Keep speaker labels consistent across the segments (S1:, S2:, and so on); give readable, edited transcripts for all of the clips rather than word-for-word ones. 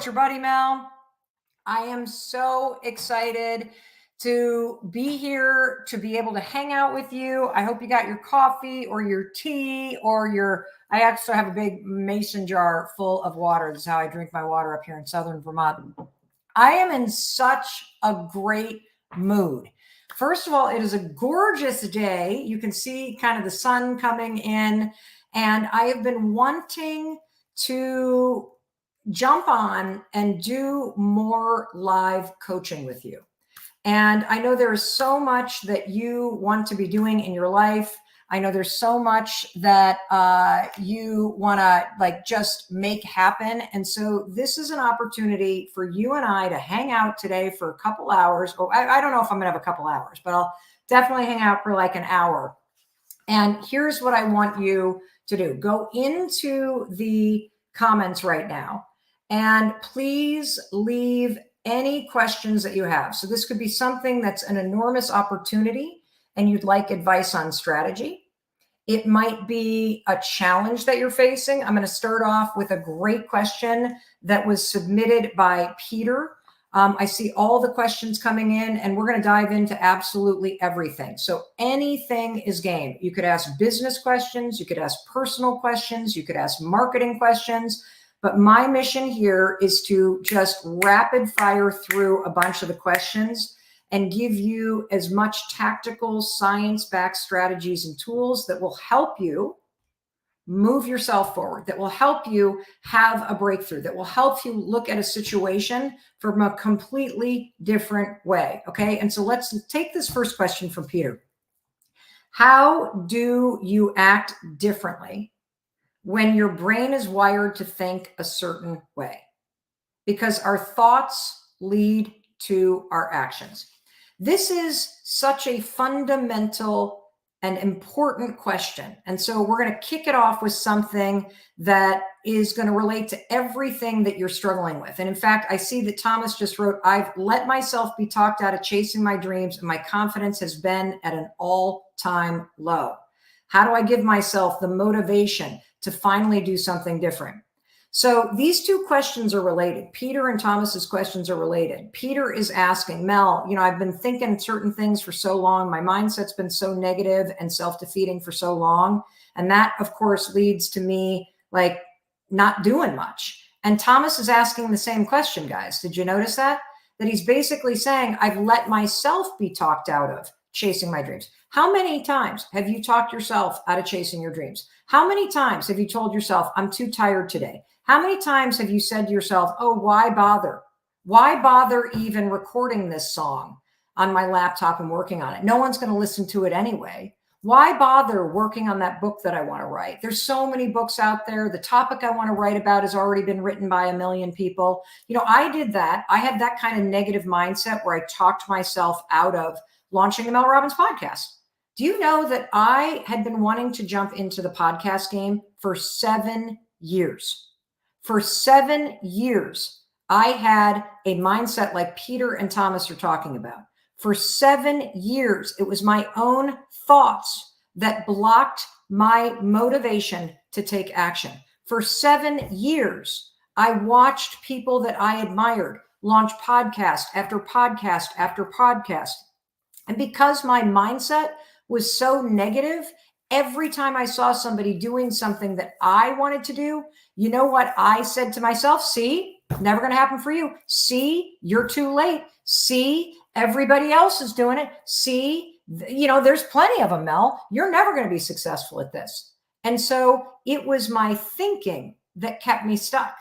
S1: it's your buddy Mel. I am so excited to be here, to be able to hang out with you. I hope you got your coffee or your tea or I actually have a big mason jar full of water. This is how I drink my water up here in Southern Vermont. I am in such a great mood. First of all, it is a gorgeous day. You can see kind of the sun coming in, and I have been wanting to jump on and do more live coaching with you. And I know there is so much that you want to be doing in your life. I know there's so much that you want to just make happen. And so this is an opportunity for you and I to hang out today for a couple hours. Oh, I don't know if I'm going to have a couple hours, but I'll definitely hang out for like an hour. And here's what I want you to do. Go into the comments right now and please leave any questions that you have. So this could be something that's an enormous opportunity and you'd like advice on strategy. It might be a challenge that you're facing. I'm going to start off with a great question that was submitted by Peter. I see all the questions coming in and we're going to dive into absolutely everything. So anything is game. You could ask business questions. You could ask personal questions. You could ask marketing questions. But my mission here is to just rapid fire through a bunch of the questions and give you as much tactical science-backed strategies and tools that will help you move yourself forward, that will help you have a breakthrough, that will help you look at a situation from a completely different way. Okay. And so let's take this first question from Peter. How do you act differently when your brain is wired to think a certain way? Because our thoughts lead to our actions. This is such a fundamental and important question. And so we're going to kick it off with something that is going to relate to everything that you're struggling with. And in fact, I see that Thomas just wrote, I've let myself be talked out of chasing my dreams and my confidence has been at an all-time low. How do I give myself the motivation to finally do something different? So these two questions are related. Peter and Thomas's questions are related. Peter is asking, Mel, I've been thinking certain things for so long. My mindset's been so negative and self-defeating for so long. And that, of course, leads to me not doing much. And Thomas is asking the same question, guys. Did you notice that? That he's basically saying, I've let myself be talked out of chasing my dreams. How many times have you talked yourself out of chasing your dreams? How many times have you told yourself, I'm too tired today? How many times have you said to yourself, oh, why bother? Why bother even recording this song on my laptop and working on it? No one's going to listen to it anyway. Why bother working on that book that I want to write? There's so many books out there. The topic I want to write about has already been written by 1 million people. I did that. I had that kind of negative mindset where I talked myself out of launching the Mel Robbins podcast. Do you know that I had been wanting to jump into the podcast game for 7 years? For 7 years, I had a mindset like Peter and Thomas are talking about. For 7 years, it was my own thoughts that blocked my motivation to take action. For 7 years, I watched people that I admired launch podcast after podcast after podcast. And because my mindset was so negative, every time I saw somebody doing something that I wanted to do, you know what I said to myself? See, never going to happen for you. See, you're too late. See, everybody else is doing it. See, there's plenty of them, Mel. You're never going to be successful at this. And so it was my thinking that kept me stuck.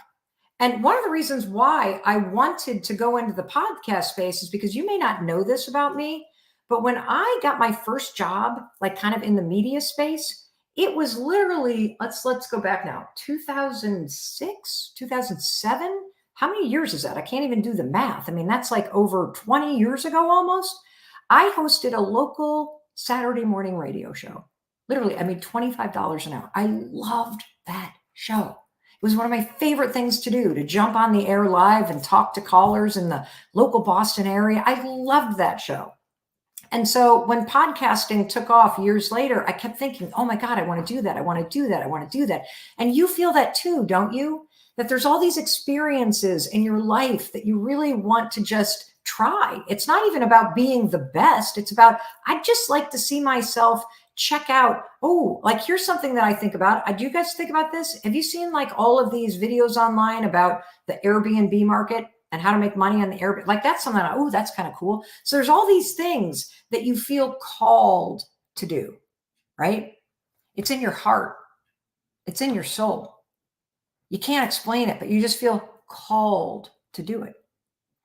S1: And one of the reasons why I wanted to go into the podcast space is because you may not know this about me, but when I got my first job, kind of in the media space, it was literally, let's go back now, 2006, 2007. How many years is that? I can't even do the math. I mean, that's over 20 years ago almost. I hosted a local Saturday morning radio show. Literally, $25 an hour. I loved that show. It was one of my favorite things to do, to jump on the air live and talk to callers in the local Boston area. I loved that show. And so when podcasting took off years later, I kept thinking, oh my God, I want to do that. I want to do that. I want to do that. And you feel that too, don't you? that there's all these experiences in your life that you really want to just try. It's not even about being the best. It's about, I'd just like to see myself check out. Oh, like here's something that I think about. Do you guys think about this? Have you seen like all of these videos online about the Airbnb market and how to make money on the Airbnb? Like that's something, oh, that's kind of cool. So there's all these things that you feel called to do, right? It's in your heart. It's in your soul. You can't explain it, but you just feel called to do it.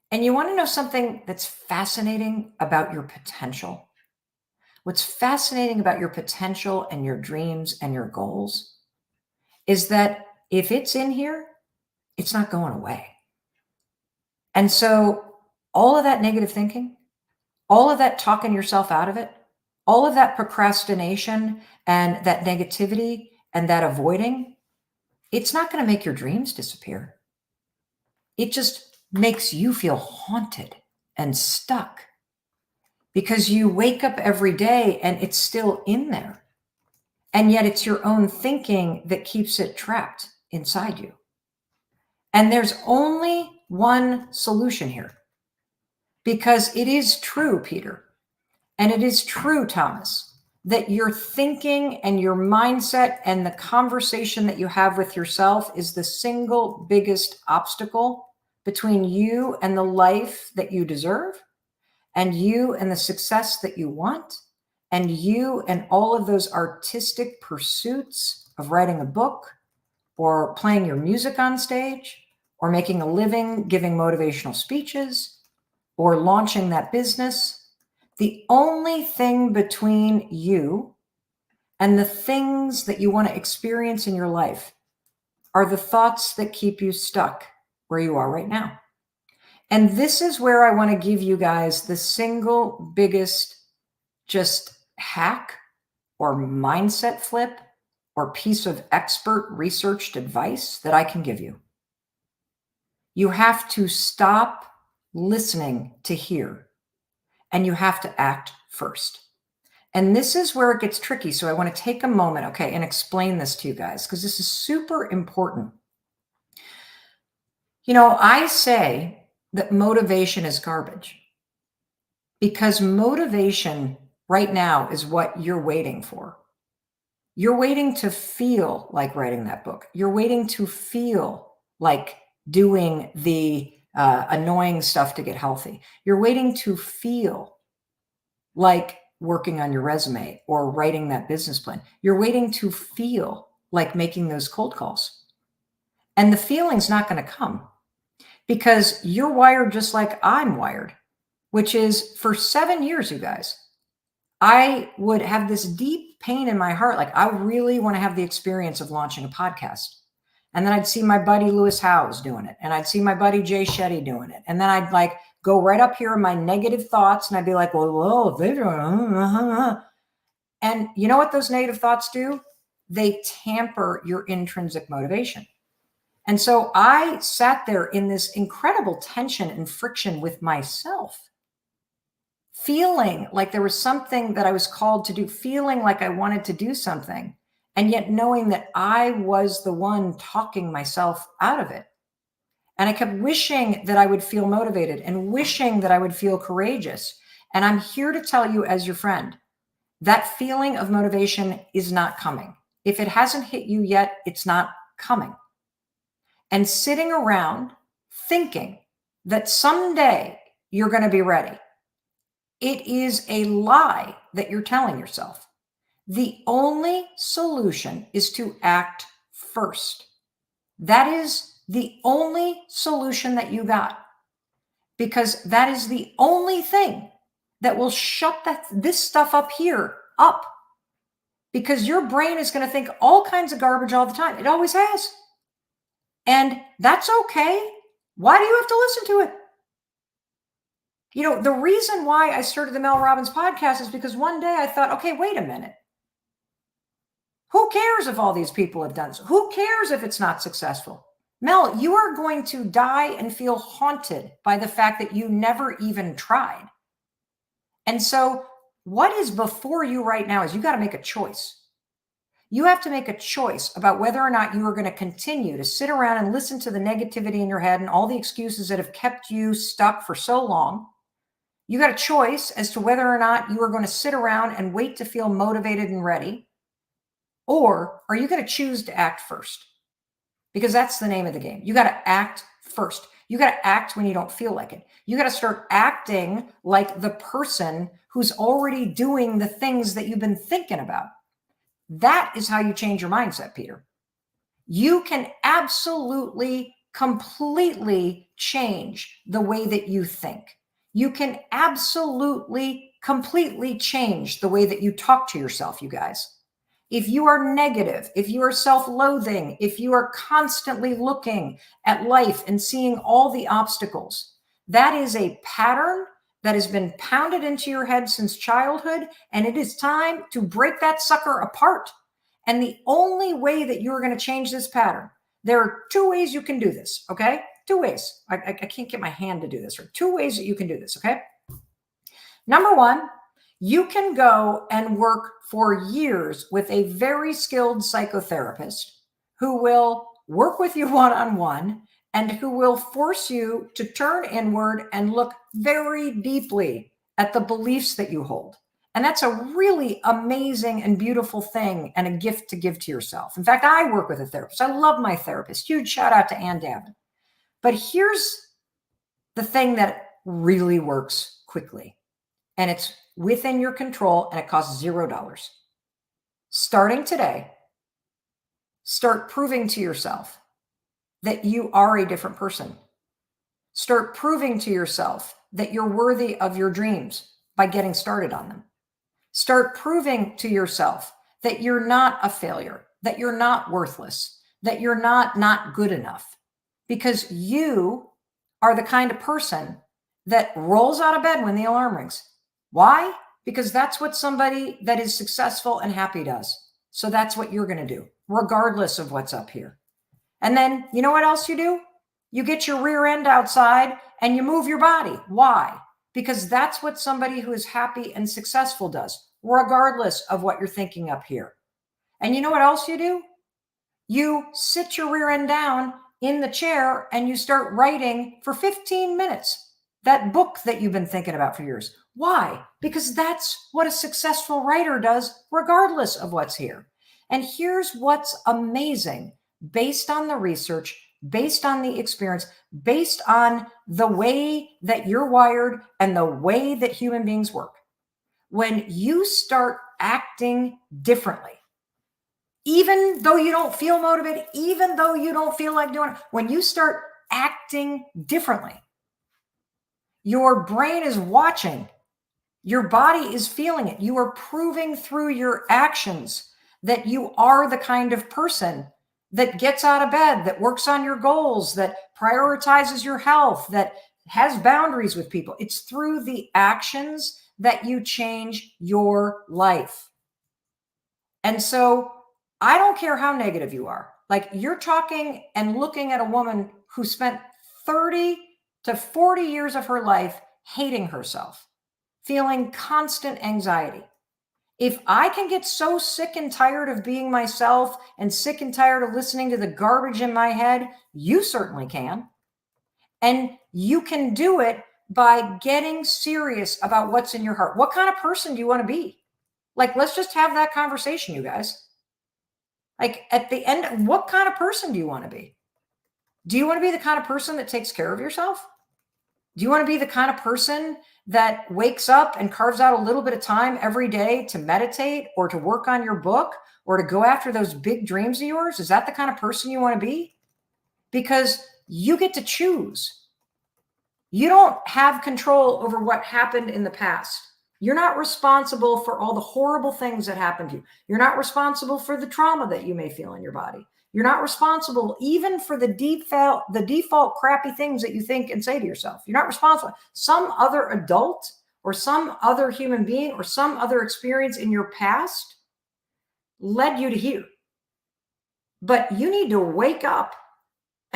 S1: And you want to know something that's fascinating about your potential? What's fascinating about your potential and your dreams and your goals is that if it's in here, it's not going away. And so all of that negative thinking, all of that talking yourself out of it, all of that procrastination and that negativity and that avoiding, it's not going to make your dreams disappear. It just makes you feel haunted and stuck because you wake up every day and it's still in there. And yet it's your own thinking that keeps it trapped inside you. And there's only one solution here, because it is true, Peter, and it is true, Thomas, that your thinking and your mindset and the conversation that you have with yourself is the single biggest obstacle between you and the life that you deserve, and you and the success that you want, and you and all of those artistic pursuits of writing a book or playing your music on stage or making a living giving motivational speeches or launching that business. The only thing between you and the things that you want to experience in your life are the thoughts that keep you stuck where you are right now. And this is where I want to give you guys the single biggest just hack or mindset flip or piece of expert researched advice that I can give you. You have to stop listening to hear, and you have to act first. And this is where it gets tricky. So I want to take a moment, okay, and explain this to you guys, because this is super important. You know, I say that motivation is garbage because motivation right now is what you're waiting for. You're waiting to feel like writing that book. You're waiting to feel like doing the annoying stuff to get healthy. You're waiting to feel like working on your resume or writing that business plan. You're waiting to feel like making those cold calls. And the feeling's not going to come because you're wired just like I'm wired, which is for 7 years, you guys, I would have this deep pain in my heart. Like, I really want to have the experience of launching a podcast. And then I'd see my buddy Lewis Howes doing it. And I'd see my buddy Jay Shetty doing it. And then I'd like go right up here in my negative thoughts. And I'd be like, well, they don't. And you know what those negative thoughts do? They tamper your intrinsic motivation. And so I sat there in this incredible tension and friction with myself, feeling like there was something that I was called to do, feeling like I wanted to do something, and yet knowing that I was the one talking myself out of it. And I kept wishing that I would feel motivated and wishing that I would feel courageous. And I'm here to tell you as your friend, that feeling of motivation is not coming. If it hasn't hit you yet, it's not coming. And sitting around thinking that someday you're going to be ready, it is a lie that you're telling yourself. The only solution is to act first. That is the only solution that you got, because that is the only thing that will shut this stuff up here up, because your brain is going to think all kinds of garbage all the time. It always has. And that's okay. Why do you have to listen to it? You know, the reason why I started the Mel Robbins podcast is because one day I thought, okay, wait a minute. Who cares if all these people have done so? Who cares if it's not successful? Mel, you are going to die and feel haunted by the fact that you never even tried. And so what is before you right now is you got to make a choice. You have to make a choice about whether or not you are going to continue to sit around and listen to the negativity in your head and all the excuses that have kept you stuck for so long. You got a choice as to whether or not you are going to sit around and wait to feel motivated and ready, or are you going to choose to act first? Because that's the name of the game. You got to act first. You got to act when you don't feel like it. You got to start acting like the person who's already doing the things that you've been thinking about. That is how you change your mindset, Peter. You can absolutely, completely change the way that you think. You can absolutely, completely change the way that you talk to yourself, you guys. If you are negative, if you are self-loathing, if you are constantly looking at life and seeing all the obstacles, that is a pattern that has been pounded into your head since childhood, and it is time to break that sucker apart. And the only way that you're going to change this pattern, there are two ways you can do this, okay? Two ways. I can't get my hand to do this. Or two ways that you can do this, okay? Number one, you can go and work for years with a very skilled psychotherapist who will work with you one-on-one and who will force you to turn inward and look very deeply at the beliefs that you hold. And that's a really amazing and beautiful thing and a gift to give to yourself. In fact, I work with a therapist. I love my therapist. Huge shout out to Ann Davin. But here's the thing that really works quickly. And it's within your control and it costs $0. Starting today, start proving to yourself that you are a different person. Start proving to yourself that you're worthy of your dreams by getting started on them. Start proving to yourself that you're not a failure, that you're not worthless, that you're not good enough, because you are the kind of person that rolls out of bed when the alarm rings. Why? Because that's what somebody that is successful and happy does. So that's what you're going to do, regardless of what's up here. And then you know what else you do? You get your rear end outside and you move your body. Why? Because that's what somebody who is happy and successful does, regardless of what you're thinking up here. And you know what else you do? You sit your rear end down in the chair and you start writing for 15 minutes, that book that you've been thinking about for years. Why? Because that's what a successful writer does, regardless of what's here. And here's what's amazing, based on the research, based on the experience, based on the way that you're wired and the way that human beings work. When you start acting differently, even though you don't feel motivated, even though you don't feel like doing it, when you start acting differently, your brain is watching, your body is feeling it. You are proving through your actions that you are the kind of person that gets out of bed, that works on your goals, that prioritizes your health, that has boundaries with people. It's through the actions that you change your life. And so I don't care how negative you are. Like, you're talking and looking at a woman who spent 30 to 40 years of her life hating herself, feeling constant anxiety. If I can get so sick and tired of being myself and sick and tired of listening to the garbage in my head, you certainly can. And you can do it by getting serious about what's in your heart. What kind of person do you want to be? Like, let's just have that conversation, you guys. Like, at the end, what kind of person do you want to be? Do you want to be the kind of person that takes care of yourself? Do you want to be the kind of person that wakes up and carves out a little bit of time every day to meditate or to work on your book or to go after those big dreams of yours? Is that the kind of person you want to be? Because you get to choose. You don't have control over what happened in the past. You're not responsible for all the horrible things that happened to you. You're not responsible for the trauma that you may feel in your body. You're not responsible even for the default crappy things that you think and say to yourself. You're not responsible. Some other adult or some other human being or some other experience in your past led you to here. But you need to wake up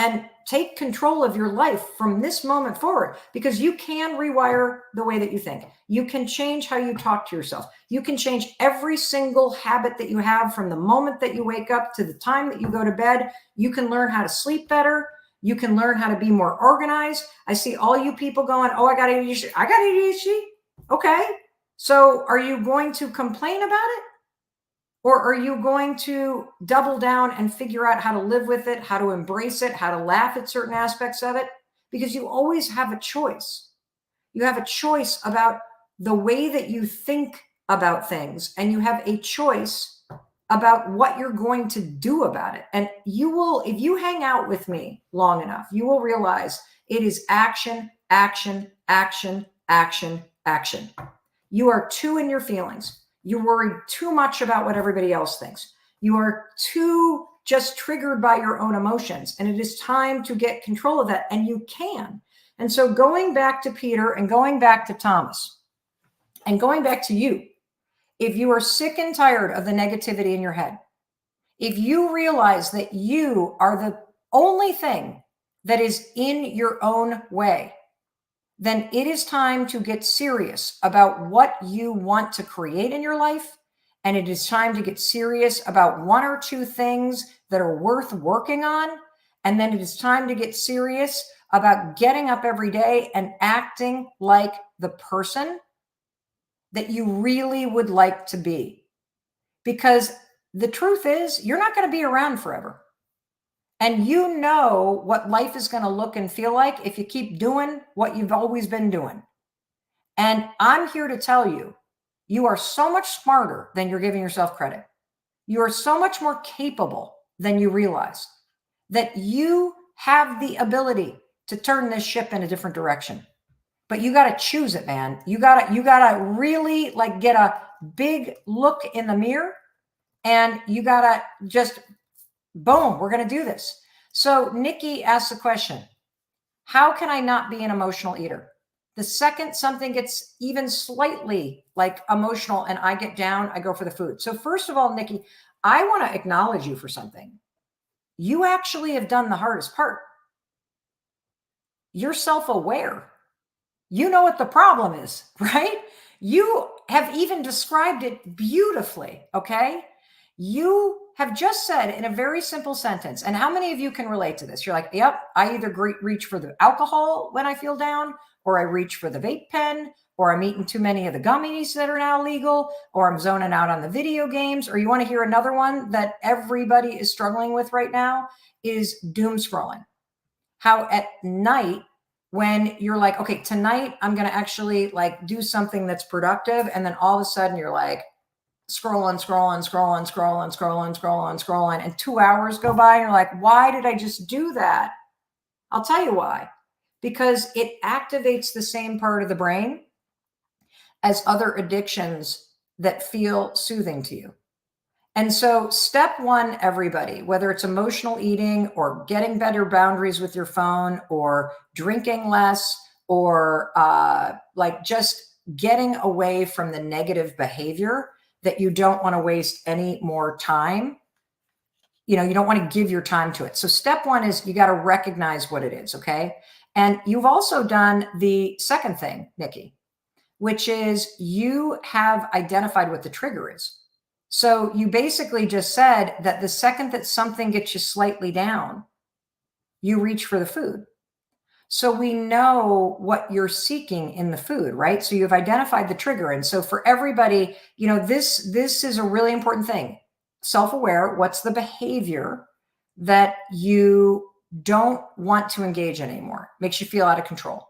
S1: and take control of your life from this moment forward, because you can rewire the way that you think. You can change how you talk to yourself. You can change every single habit that you have from the moment that you wake up to the time that you go to bed. You can learn how to sleep better. You can learn how to be more organized. I see all you people going, oh, I got ADHD. I got ADHD. Okay. So are you going to complain about it? Or are you going to double down and figure out how to live with it, how to embrace it, how to laugh at certain aspects of it? Because you always have a choice. You have a choice about the way that you think about things, and you have a choice about what you're going to do about it. And you will, if you hang out with me long enough, you will realize it is action, action, action, action, action. You are too in your feelings. You worry too much about what everybody else thinks. You are too just triggered by your own emotions. And it is time to get control of that. And you can. And so going back to Peter and going back to Thomas and going back to you, if you are sick and tired of the negativity in your head, if you realize that you are the only thing that is in your own way, then it is time to get serious about what you want to create in your life. And it is time to get serious about one or two things that are worth working on. And then it is time to get serious about getting up every day and acting like the person that you really would like to be. Because the truth is, you're not going to be around forever. And you know what life is going to look and feel like if you keep doing what you've always been doing. And I'm here to tell you, you are so much smarter than you're giving yourself credit. You are so much more capable than you realize, that you have the ability to turn this ship in a different direction. But you got to choose it, man. You got to really like get a big look in the mirror, and you got to just boom, we're going to do this. So Nikki asked the question, how can I not be an emotional eater? The second something gets even slightly like emotional and I get down, I go for the food. So first of all, Nikki, I want to acknowledge you for something. You actually have done the hardest part. You're self-aware. You know what the problem is, right? You have even described it beautifully, okay? You have just said in a very simple sentence, and how many of you can relate to this? You're like, yep, I either reach for the alcohol when I feel down, or I reach for the vape pen, or I'm eating too many of the gummies that are now legal, or I'm zoning out on the video games. Or you want to hear another one that everybody is struggling with right now is doom scrolling. How at night, when you're like, okay, tonight I'm going to actually like do something that's productive. And then all of a sudden you're like, scrolling, and 2 hours go by and you're like, why did I just do that? I'll tell you why. Because it activates the same part of the brain as other addictions that feel soothing to you. And so step one, everybody, whether it's emotional eating or getting better boundaries with your phone or drinking less or like just getting away from the negative behavior that you don't want to waste any more time. You know, you don't want to give your time to it. So step one is you got to recognize what it is. Okay. And you've also done the second thing, Nikki, which is you have identified what the trigger is. So you basically just said that the second that something gets you slightly down, you reach for the food. So we know what you're seeking in the food, right? So you've identified the trigger. And so for everybody, you know, this is a really important thing. Self-aware, what's the behavior that you don't want to engage in anymore? Makes you feel out of control.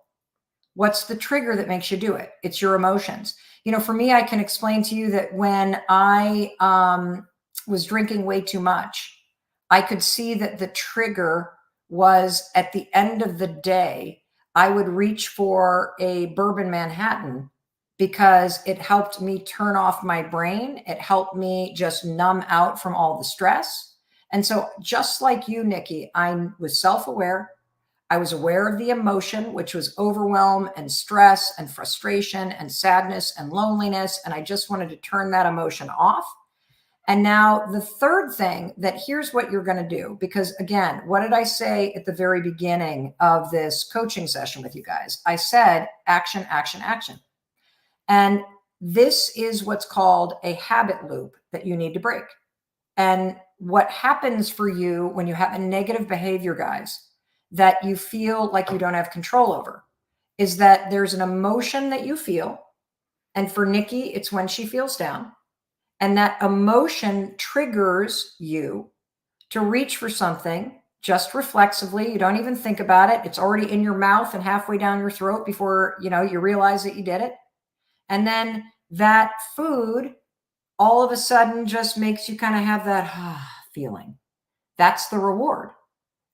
S1: What's the trigger that makes you do it? It's your emotions. You know, for me, I can explain to you that when I was drinking way too much, I could see that the trigger was at the end of the day, I would reach for a bourbon Manhattan because it helped me turn off my brain. It helped me just numb out from all the stress. And so just like you, Nikki, I was self-aware. I was aware of the emotion, which was overwhelm and stress and frustration and sadness and loneliness. And I just wanted to turn that emotion off. And now the third thing, that here's what you're going to do, because again, what did I say at the very beginning of this coaching session with you guys? I said action, action, action. And this is what's called a habit loop that you need to break. And what happens for you when you have a negative behavior, guys, that you feel like you don't have control over, is that there's an emotion that you feel. And for Nikki, it's when she feels down. And that emotion triggers you to reach for something just reflexively. You don't even think about it. It's already in your mouth and halfway down your throat before, you realize that you did it. And then that food all of a sudden just makes you kind of have that feeling. That's the reward.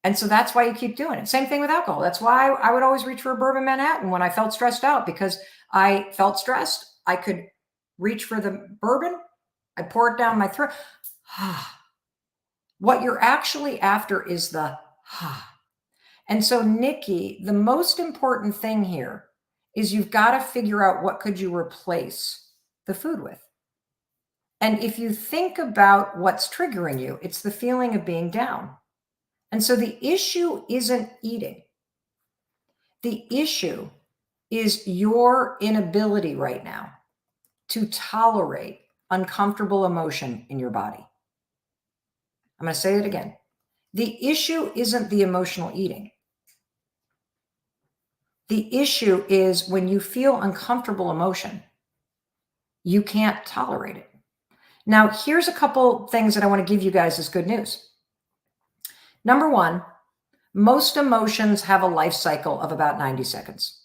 S1: And so that's why you keep doing it. Same thing with alcohol. That's why I would always reach for a bourbon Manhattan when I felt stressed out, because I felt stressed. I could reach for the bourbon. I pour it down my throat. What you're actually after is the And so, Nikki, the most important thing here is you've got to figure out what could you replace the food with. And if you think about what's triggering you, it's the feeling of being down. And so the issue isn't eating. The issue is your inability right now to tolerate uncomfortable emotion in your body. I'm going to say it again. The issue isn't the emotional eating. The issue is when you feel uncomfortable emotion, you can't tolerate it. Now, here's a couple things that I want to give you guys as good news. Number one, most emotions have a life cycle of about 90 seconds.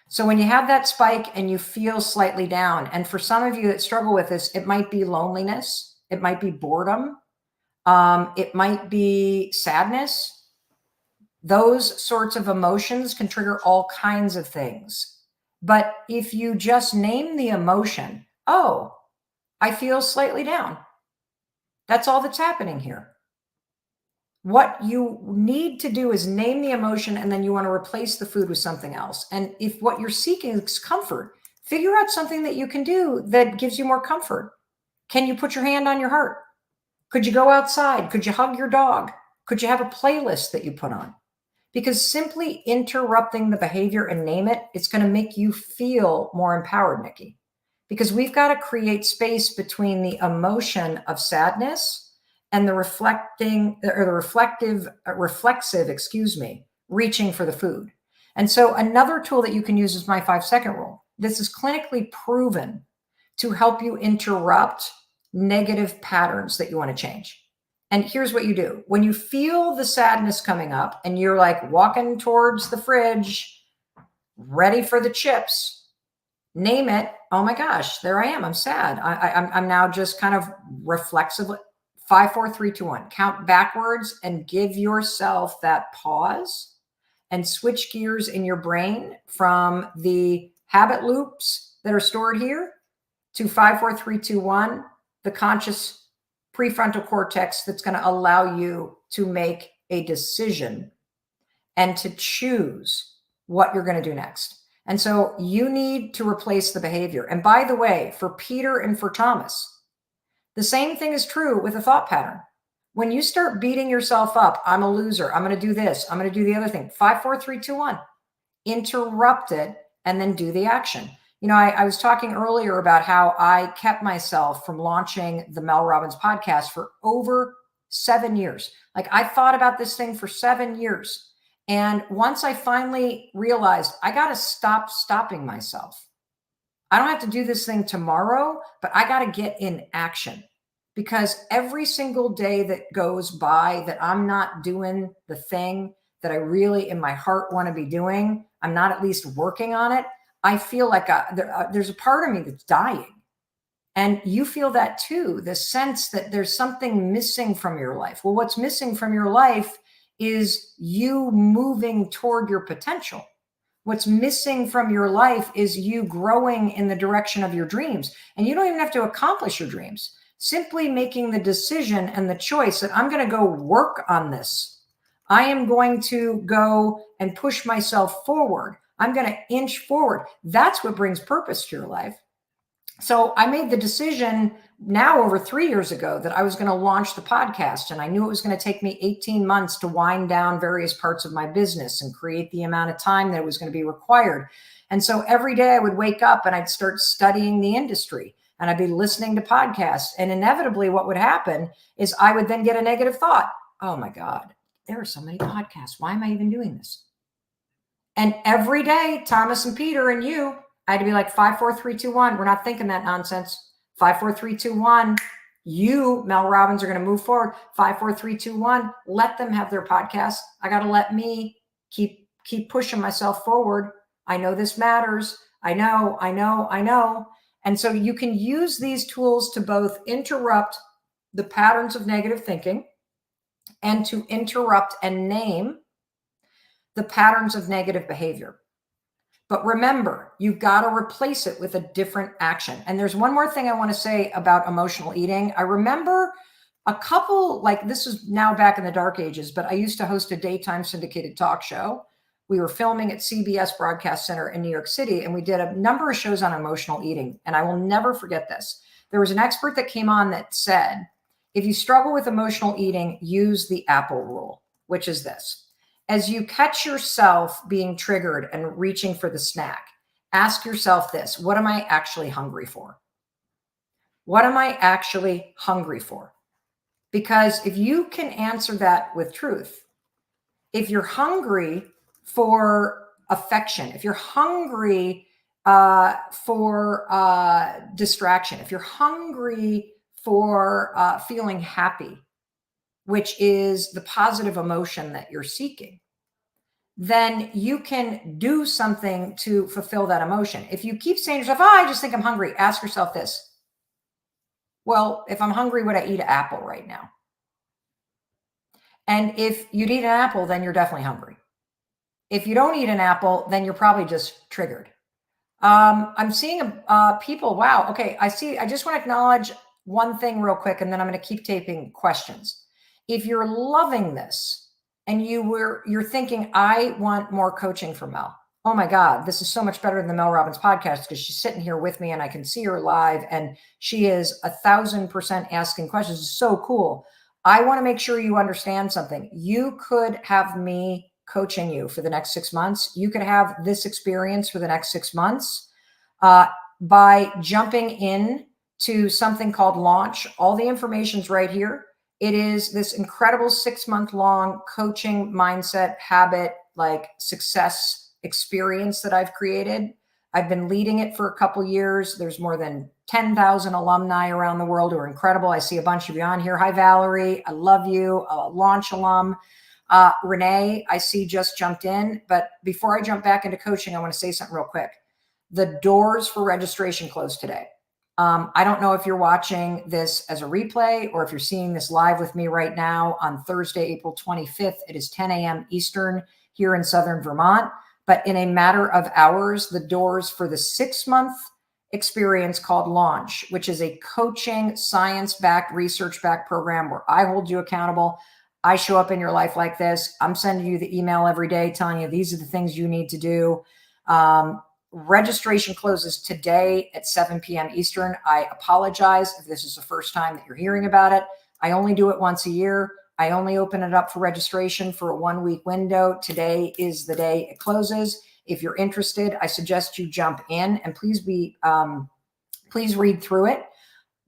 S1: So when you have that spike and you feel slightly down, and for some of you that struggle with this, it might be loneliness, it might be boredom, it might be sadness. Those sorts of emotions can trigger all kinds of things. But if you just name the emotion, oh, I feel slightly down. That's all that's happening here. What you need to do is name the emotion, and then you want to replace the food with something else. And if what you're seeking is comfort, figure out something that you can do that gives you more comfort. Can you put your hand on your heart? Could you go outside? Could you hug your dog? Could you have a playlist that you put on? Because simply interrupting the behavior and name it, it's going to make you feel more empowered, Nikki. Because we've got to create space between the emotion of sadness and the reflexive, reaching for the food. And so another tool that you can use is my 5-second rule. This is clinically proven to help you interrupt negative patterns that you want to change. And here's what you do. When you feel the sadness coming up and you're like walking towards the fridge, ready for the chips, name it. Oh my gosh, there I am. I'm sad. I'm now just kind of reflexively 5, 4, 3, 2, 1. Count backwards and give yourself that pause and switch gears in your brain from the habit loops that are stored here to 5, 4, 3, 2, 1, the conscious prefrontal cortex that's going to allow you to make a decision and to choose what you're going to do next. And so you need to replace the behavior. And by the way, for Peter and for Thomas, the same thing is true with a thought pattern. When you start beating yourself up, I'm a loser, I'm going to do this, I'm going to do the other thing. 5, 4, 3, 2, 1. Interrupt it and then do the action. I was talking earlier about how I kept myself from launching the Mel Robbins podcast for over 7 years. Like, I thought about this thing for 7 years. And once I finally realized I got to stop stopping myself. I don't have to do this thing tomorrow, but I got to get in action, because every single day that goes by that I'm not doing the thing that I really in my heart want to be doing, I'm not at least working on it, I feel like there's a part of me that's dying. And you feel that too, the sense that there's something missing from your life. Well, what's missing from your life is you moving toward your potential. What's missing from your life is you growing in the direction of your dreams. And you don't even have to accomplish your dreams. Simply making the decision and the choice that I'm going to go work on this. I am going to go and push myself forward. I'm going to inch forward. That's what brings purpose to your life. So I made the decision now over 3 years ago that I was going to launch the podcast, and I knew it was going to take me 18 months to wind down various parts of my business and create the amount of time that it was going to be required. And so every day I would wake up and I'd start studying the industry, and I'd be listening to podcasts. And inevitably what would happen is I would then get a negative thought. Oh my God, there are so many podcasts. Why am I even doing this? And every day, Thomas and Peter and you, I had to be like 5, 4, 3, 2, 1. We're not thinking that nonsense. 5, 4, 3, 2, 1. You, Mel Robbins, are going to move forward. 5, 4, 3, 2, 1. Let them have their podcast. I got to let me keep pushing myself forward. I know this matters. I know. And so you can use these tools to both interrupt the patterns of negative thinking and to interrupt and name the patterns of negative behavior. But remember, you've got to replace it with a different action. And there's one more thing I want to say about emotional eating. I remember a couple, like this is now back in the dark ages, but I used to host a daytime syndicated talk show. We were filming at CBS Broadcast Center in New York City, and we did a number of shows on emotional eating. And I will never forget this. There was an expert that came on that said, if you struggle with emotional eating, use the Apple rule, which is this. As you catch yourself being triggered and reaching for the snack, ask yourself this: what am I actually hungry for? What am I actually hungry for? Because if you can answer that with truth, if you're hungry for affection, if you're hungry for distraction, if you're hungry for feeling happy, which is the positive emotion that you're seeking, then you can do something to fulfill that emotion. If you keep saying to yourself, oh, I just think I'm hungry, ask yourself this: well, if I'm hungry, would I eat an apple right now? And if you'd eat an apple, then you're definitely hungry. If you don't eat an apple, then you're probably just triggered. I'm seeing people, wow, okay, I just want to acknowledge one thing real quick, and then I'm going to keep taping questions. If you're loving this and you're thinking, I want more coaching from Mel. Oh my God, this is so much better than the Mel Robbins podcast because she's sitting here with me and I can see her live and she is 1,000% asking questions. It's so cool. I want to make sure you understand something. You could have me coaching you for the next 6 months. You could have this experience for the next 6 months by jumping in to something called Launch. All the information's right here. It is this incredible 6-month-long coaching mindset habit, like success experience that I've created. I've been leading it for a couple years. There's more than 10,000 alumni around the world who are incredible. I see a bunch of you on here. Hi, Valerie. I love you. Launch alum. Renee, I see just jumped in. But before I jump back into coaching, I want to say something real quick. The doors for registration closed today. I don't know if you're watching this as a replay or if you're seeing this live with me right now on Thursday, April 25th. It is 10 a.m. Eastern here in Southern Vermont. But in a matter of hours, the doors for the 6-month experience called Launch, which is a coaching, science-backed, research-backed program where I hold you accountable. I show up in your life like this. I'm sending you the email every day telling you these are the things you need to do. Registration closes today at 7 p.m. Eastern. I apologize if this is the first time that you're hearing about it. I only do it once a year. I only open it up for registration for a 1-week window. Today is the day it closes. If you're interested, I suggest you jump in and please read through it,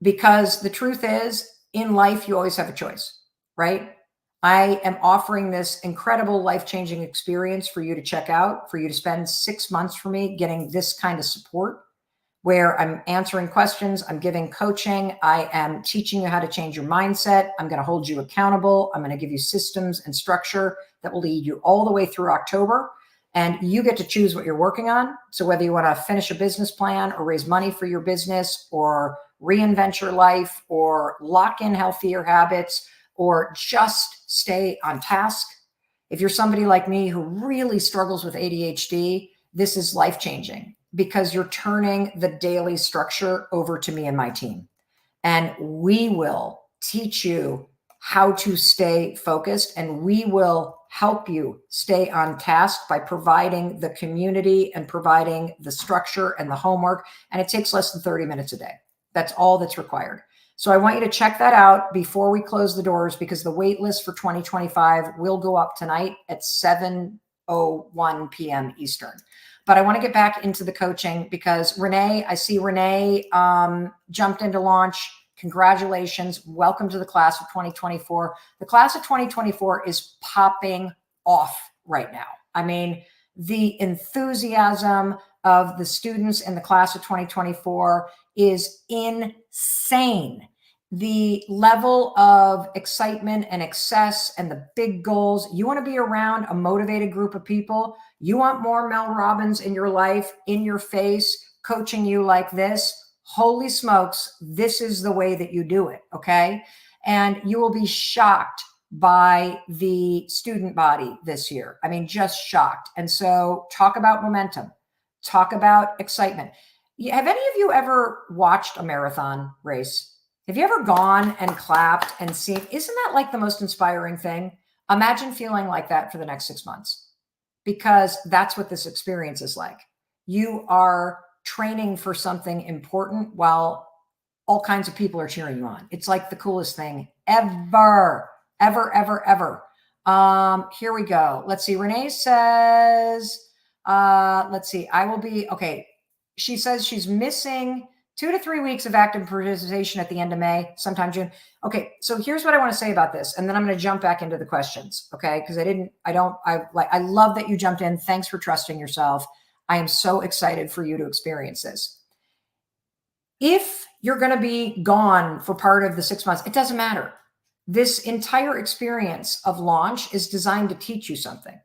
S1: because the truth is, in life, you always have a choice, right? I am offering this incredible life-changing experience for you to check out, for you to spend 6 months for me getting this kind of support where I'm answering questions, I'm giving coaching, I am teaching you how to change your mindset, I'm going to hold you accountable, I'm going to give you systems and structure that will lead you all the way through October, and you get to choose what you're working on. So whether you want to finish a business plan or raise money for your business or reinvent your life or lock in healthier habits or just stay on task. If you're somebody like me who really struggles with ADHD, this is life-changing because you're turning the daily structure over to me and my team. And we will teach you how to stay focused, and we will help you stay on task by providing the community and providing the structure and the homework. And it takes less than 30 minutes a day. That's all that's required. So I want you to check that out before we close the doors, because the wait list for 2025 will go up tonight at 7:01 p.m. Eastern. But I want to get back into the coaching because Renee, I see Renee jumped into launch. Congratulations. Welcome to the class of 2024. The class of 2024 is popping off right now. I mean, the enthusiasm of the students in the class of 2024 is insane. The level of excitement and excess and the big goals. You want to be around a motivated group of people. You want more Mel Robbins in your life, in your face, coaching you like this. Holy smokes, this is the way that you do it, okay? And you will be shocked by the student body this year. I mean, just shocked. And so talk about momentum, talk about excitement. Have any of you ever watched a marathon race? Have you ever gone and clapped and seen? Isn't that like the most inspiring thing? Imagine feeling like that for the next 6 months, because that's what this experience is like. You are training for something important while all kinds of people are cheering you on. It's like the coolest thing ever, ever, ever, ever. Here we go. Let's see. Renee says, let's see. I will be, okay. She says she's missing 2 to 3 weeks of active participation at the end of May, sometime June. Okay. So here's what I want to say about this. And then I'm going to jump back into the questions. Okay. Cause I love that you jumped in. Thanks for trusting yourself. I am so excited for you to experience this. If you're going to be gone for part of the 6 months, it doesn't matter. This entire experience of launch is designed to teach you something.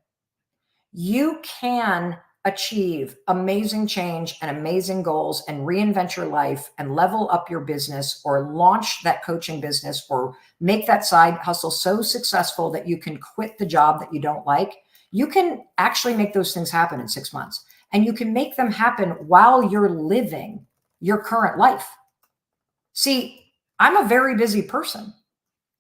S1: You can achieve amazing change and amazing goals and reinvent your life and level up your business or launch that coaching business or make that side hustle so successful that you can quit the job that you don't like. You can actually make those things happen in 6 months, and you can make them happen while you're living your current life. See, I'm a very busy person,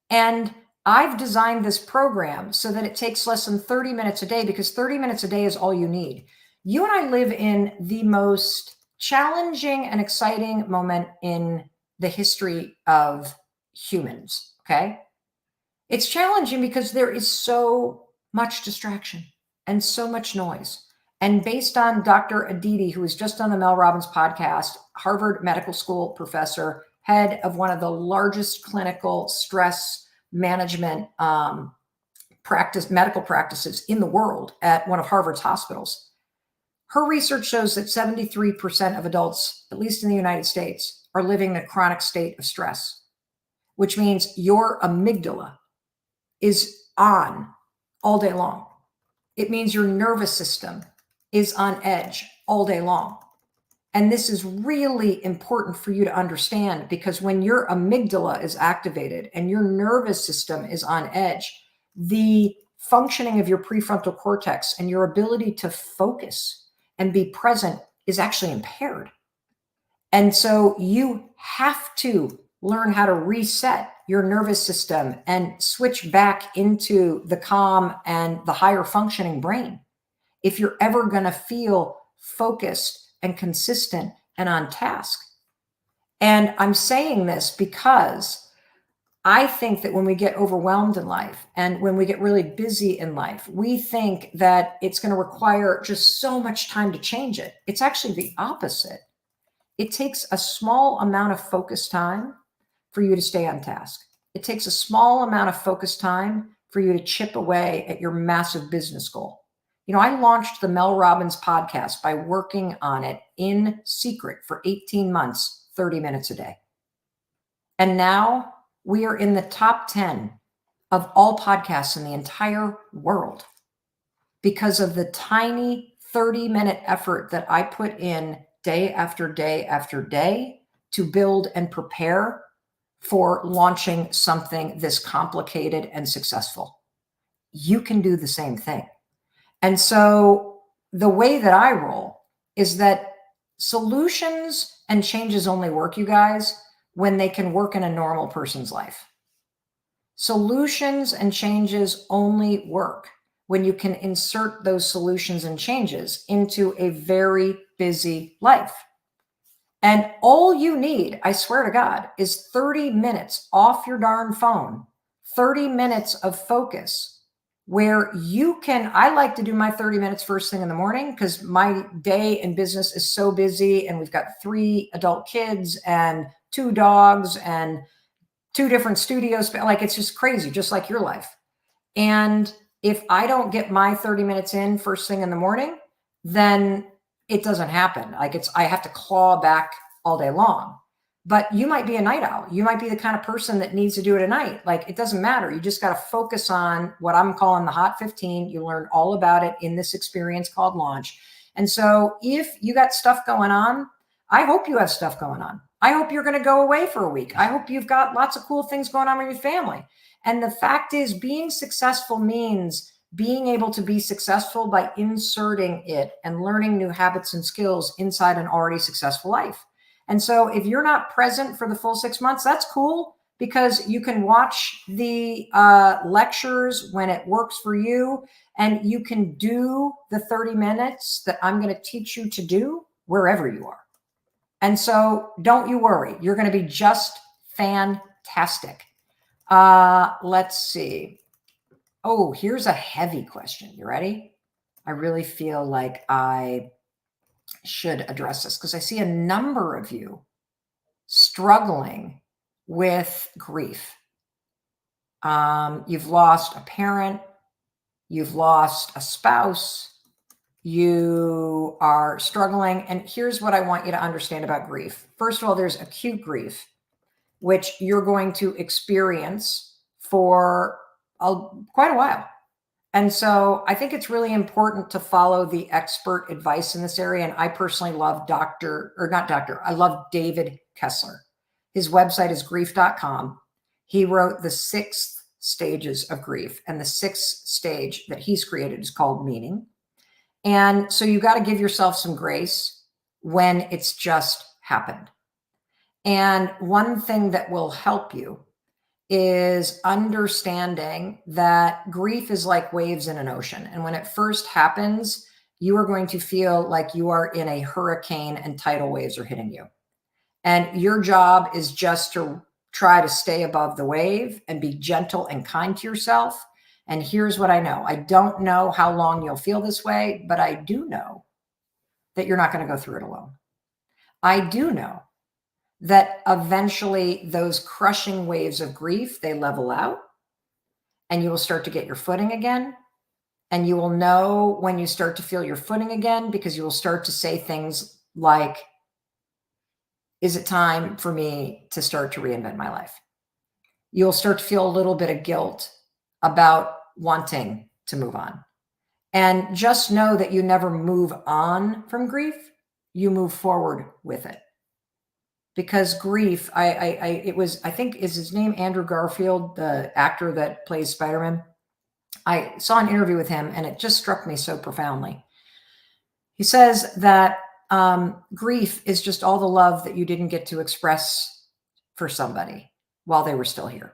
S1: and I've designed this program so that it takes less than 30 minutes a day, because 30 minutes a day is all you need. You and I live in the most challenging and exciting moment in the history of humans, okay? It's challenging because there is so much distraction and so much noise. And based on Dr. Aditi, who was just on the Mel Robbins podcast, Harvard Medical School professor, head of one of the largest clinical stress management medical practices in the world at one of Harvard's hospitals. Her research shows that 73% of adults, at least in the United States, are living in a chronic state of stress, which means your amygdala is on all day long. It means your nervous system is on edge all day long. And this is really important for you to understand, because when your amygdala is activated and your nervous system is on edge, the functioning of your prefrontal cortex and your ability to focus and be present is actually impaired. And so you have to learn how to reset your nervous system and switch back into the calm and the higher functioning brain if you're ever going to feel focused and consistent and on task. And I'm saying this because I think that when we get overwhelmed in life and when we get really busy in life, we think that it's going to require just so much time to change it. It's actually the opposite. It takes a small amount of focus time for you to stay on task. It takes a small amount of focus time for you to chip away at your massive business goal. You know, I launched the Mel Robbins podcast by working on it in secret for 18 months, 30 minutes a day. And now we are in the top 10 of all podcasts in the entire world because of the tiny 30-minute effort that I put in day after day after day to build and prepare for launching something this complicated and successful. You can do the same thing. And so the way that I roll is that solutions and changes only work, you guys, when they can work in a normal person's life. Solutions and changes only work when you can insert those solutions and changes into a very busy life. And all you need, I swear to God, is 30 minutes off your darn phone, 30 minutes of focus where you can. I like to do my 30 minutes first thing in the morning because my day in business is so busy. And we've got 3 adult kids and 2 dogs and 2 different studios. Like, it's just crazy, just like your life. And if I don't get my 30 minutes in first thing in the morning, then it doesn't happen. Like, I have to claw back all day long. But you might be a night owl. You might be the kind of person that needs to do it at night. Like, it doesn't matter. You just got to focus on what I'm calling the Hot 15. You learn all about it in this experience called Launch. And so if you got stuff going on, I hope you have stuff going on. I hope you're going to go away for a week. I hope you've got lots of cool things going on with your family. And the fact is, being successful means being able to be successful by inserting it and learning new habits and skills inside an already successful life. And so if you're not present for the full 6 months, that's cool, because you can watch the lectures when it works for you, and you can do the 30 minutes that I'm going to teach you to do wherever you are. And so don't you worry. You're going to be just fantastic. Let's see. Oh, here's a heavy question. You ready? I really feel like I should address this because I see a number of you struggling with grief. You've lost a parent. You've lost a spouse. You are struggling. And here's what I want you to understand about grief. First of all, there's acute grief, which you're going to experience for quite a while. And so I think it's really important to follow the expert advice in this area. And I personally love I love David Kessler. His website is grief.com. He wrote the 6 stages of grief. And the 6th stage that he's created is called meaning. And so you got to give yourself some grace when it's just happened. And one thing that will help you is understanding that grief is like waves in an ocean. And when it first happens, you are going to feel like you are in a hurricane and tidal waves are hitting you. And your job is just to try to stay above the wave and be gentle and kind to yourself. And here's what I know. I don't know how long you'll feel this way, but I do know that you're not going to go through it alone. I do know that eventually those crushing waves of grief, they level out, and you will start to get your footing again. And you will know when you start to feel your footing again, because you will start to say things like, is it time for me to start to reinvent my life? You'll start to feel a little bit of guilt about wanting to move on. And just know that you never move on from grief. You move forward with it. Because grief, I think, is his name Andrew Garfield, the actor that plays Spider-Man? I saw an interview with him and it just struck me so profoundly. He says that grief is just all the love that you didn't get to express for somebody while they were still here.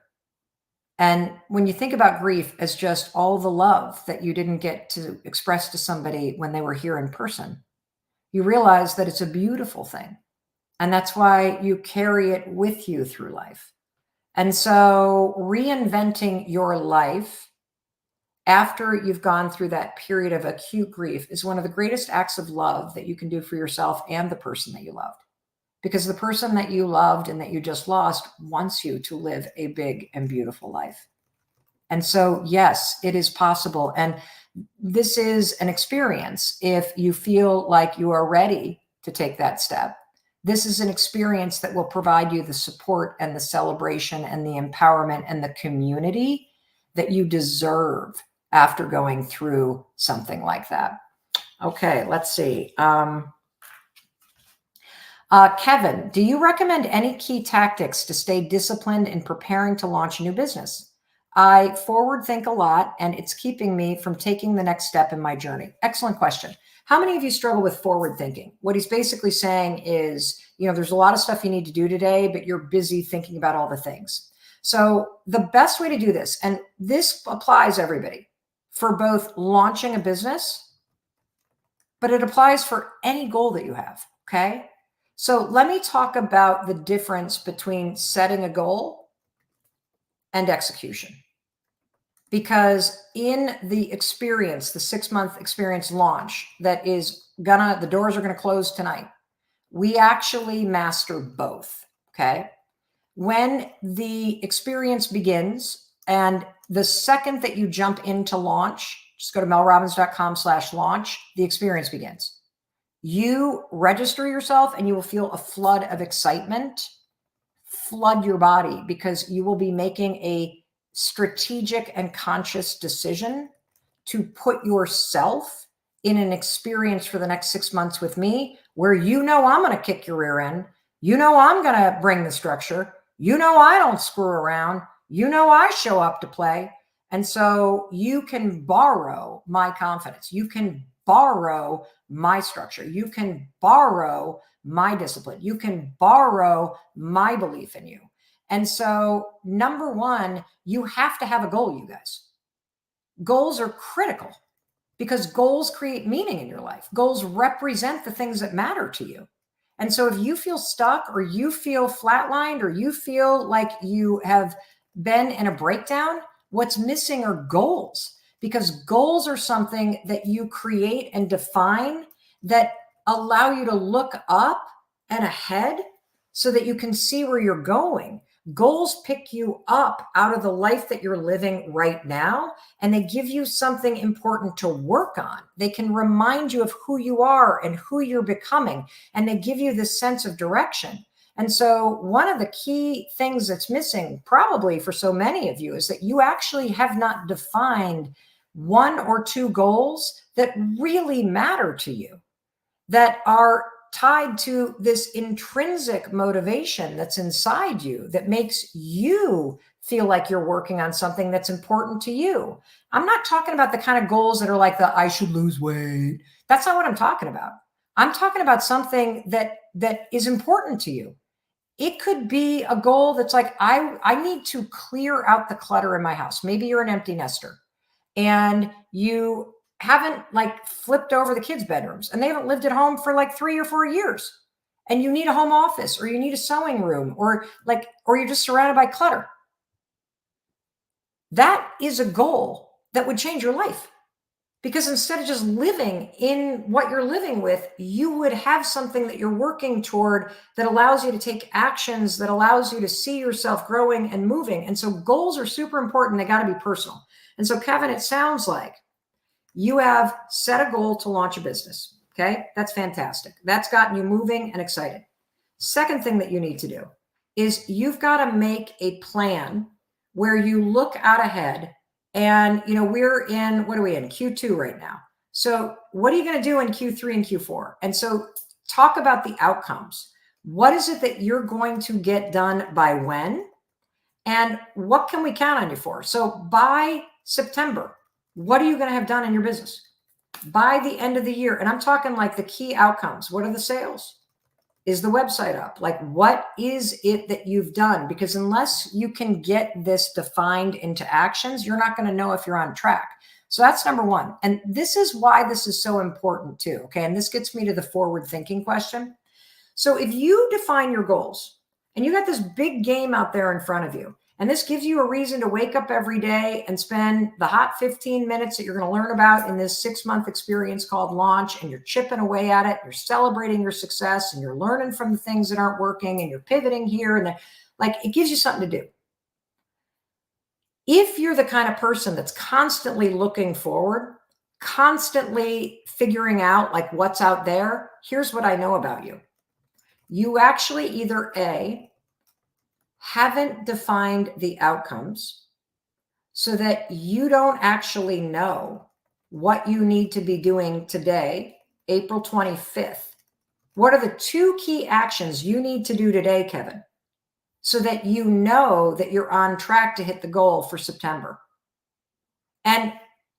S1: And when you think about grief as just all the love that you didn't get to express to somebody when they were here in person, you realize that it's a beautiful thing. And that's why you carry it with you through life. And so reinventing your life after you've gone through that period of acute grief is one of the greatest acts of love that you can do for yourself and the person that you loved. Because the person that you loved and that you just lost wants you to live a big and beautiful life. And so, yes, it is possible. And this is an experience if you feel like you are ready to take that step. This is an experience that will provide you the support and the celebration and the empowerment and the community that you deserve after going through something like that. Okay, let's see. Kevin, do you recommend any key tactics to stay disciplined in preparing to launch a new business? I forward think a lot, and it's keeping me from taking the next step in my journey. Excellent question. How many of you struggle with forward thinking? What he's basically saying is, there's a lot of stuff you need to do today, but you're busy thinking about all the things. So the best way to do this, and this applies everybody, for both launching a business, but it applies for any goal that you have, okay? So let me talk about the difference between setting a goal and execution. Because in the experience, the 6-month experience launch that is the doors are gonna close tonight, we actually master both, okay? When the experience begins, and the second that you jump into launch, just go to melrobbins.com/launch, the experience begins. You register yourself and you will feel a flood of excitement flood your body, because you will be making a strategic and conscious decision to put yourself in an experience for the next 6 months with me, where I'm going to kick your rear end. I'm going to bring the structure. I don't screw around. I show up to play. And so you can borrow my confidence. You can borrow my structure. You can borrow my discipline. You can borrow my belief in you. And so, number one, you have to have a goal, you guys. Goals are critical because goals create meaning in your life. Goals represent the things that matter to you. And so if you feel stuck, or you feel flatlined, or you feel like you have been in a breakdown, what's missing are goals, because goals are something that you create and define that allow you to look up and ahead so that you can see where you're going. Goals pick you up out of the life that you're living right now, and they give you something important to work on. They can remind you of who you are and who you're becoming, and they give you this sense of direction. And so one of the key things that's missing probably for so many of you is that you actually have not defined 1 or 2 goals that really matter to you, that are tied to this intrinsic motivation that's inside you, that makes you feel like you're working on something that's important to you. I'm not talking about the kind of goals that are like I should lose weight. That's not what I'm talking about. I'm talking about something that is important to you. It could be a goal that's like, I need to clear out the clutter in my house. Maybe you're an empty nester and you haven't flipped over the kids' bedrooms, and they haven't lived at home for 3 or 4 years. And you need a home office, or you need a sewing room, or you're just surrounded by clutter. That is a goal that would change your life, because instead of just living in what you're living with, you would have something that you're working toward that allows you to take actions, that allows you to see yourself growing and moving. And so goals are super important. They got to be personal. And so, Kevin, it sounds like you have set a goal to launch a business. Okay, that's fantastic. That's gotten you moving and excited. Second thing that you need to do is you've got to make a plan where you look out ahead. And, we're in, what are we in? Q2 right now. So what are you going to do in Q3 and Q4? And so talk about the outcomes. What is it that you're going to get done by when? And what can we count on you for? So by September, what are you going to have done in your business? By the end of the year, and I'm talking the key outcomes. What are the sales? Is the website up? What is it that you've done? Because unless you can get this defined into actions, you're not going to know if you're on track. So that's number one. And this is why this is so important too. Okay. And this gets me to the forward thinking question. So if you define your goals and you got this big game out there in front of you, and this gives you a reason to wake up every day and spend the hot 15 minutes that you're going to learn about in this 6-month experience called launch, and you're chipping away at it, you're celebrating your success, and you're learning from the things that aren't working, and you're pivoting here, and it gives you something to do. If you're the kind of person that's constantly looking forward, constantly figuring out what's out there, here's what I know about you. You actually either haven't defined the outcomes so that you don't actually know what you need to be doing today, April 25th. What are the 2 key actions you need to do today, Kevin, so that you know that you're on track to hit the goal for September? And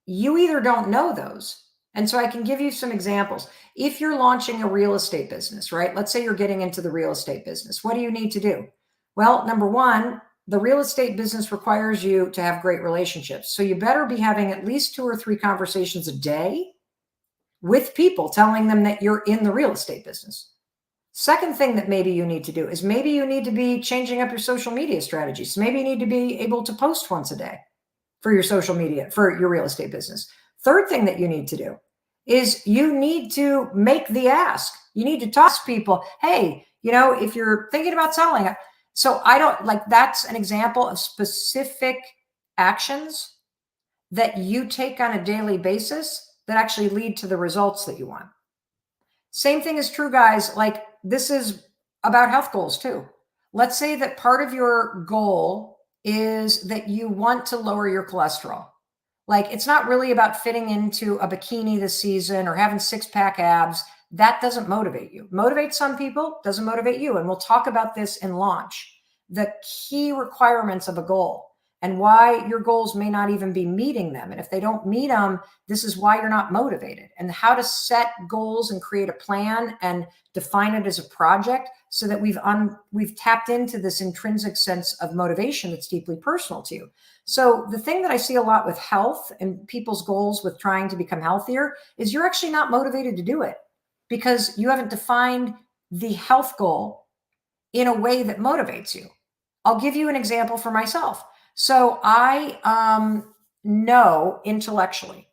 S1: you either don't know those. And so I can give you some examples. If you're launching a real estate business, right? Let's say you're getting into the real estate business. What do you need to do? Well, number one, the real estate business requires you to have great relationships. So you better be having at least 2 or 3 conversations a day with people, telling them that you're in the real estate business. Second thing that maybe you need to do is maybe you need to be changing up your social media strategies. Maybe you need to be able to post once a day for your social media, for your real estate business. Third thing that you need to do is you need to make the ask. You need to talk to people. Hey, if you're thinking about selling it. So I don't like, that's an example of specific actions that you take on a daily basis that actually lead to the results that you want. Same thing is true, guys. Like, this is about health goals too. Let's say that part of your goal is that you want to lower your cholesterol. Like, it's not really about fitting into a bikini this season or having 6-pack abs. That doesn't motivate you. Motivates some people, doesn't motivate you. And we'll talk about this in launch, the key requirements of a goal and why your goals may not even be meeting them. And if they don't meet them, this is why you're not motivated, and how to set goals and create a plan and define it as a project so that we've tapped into this intrinsic sense of motivation that's deeply personal to you. So the thing that I see a lot with health and people's goals with trying to become healthier is you're actually not motivated to do it because you haven't defined the health goal in a way that motivates you. I'll give you an example for myself. So I know intellectually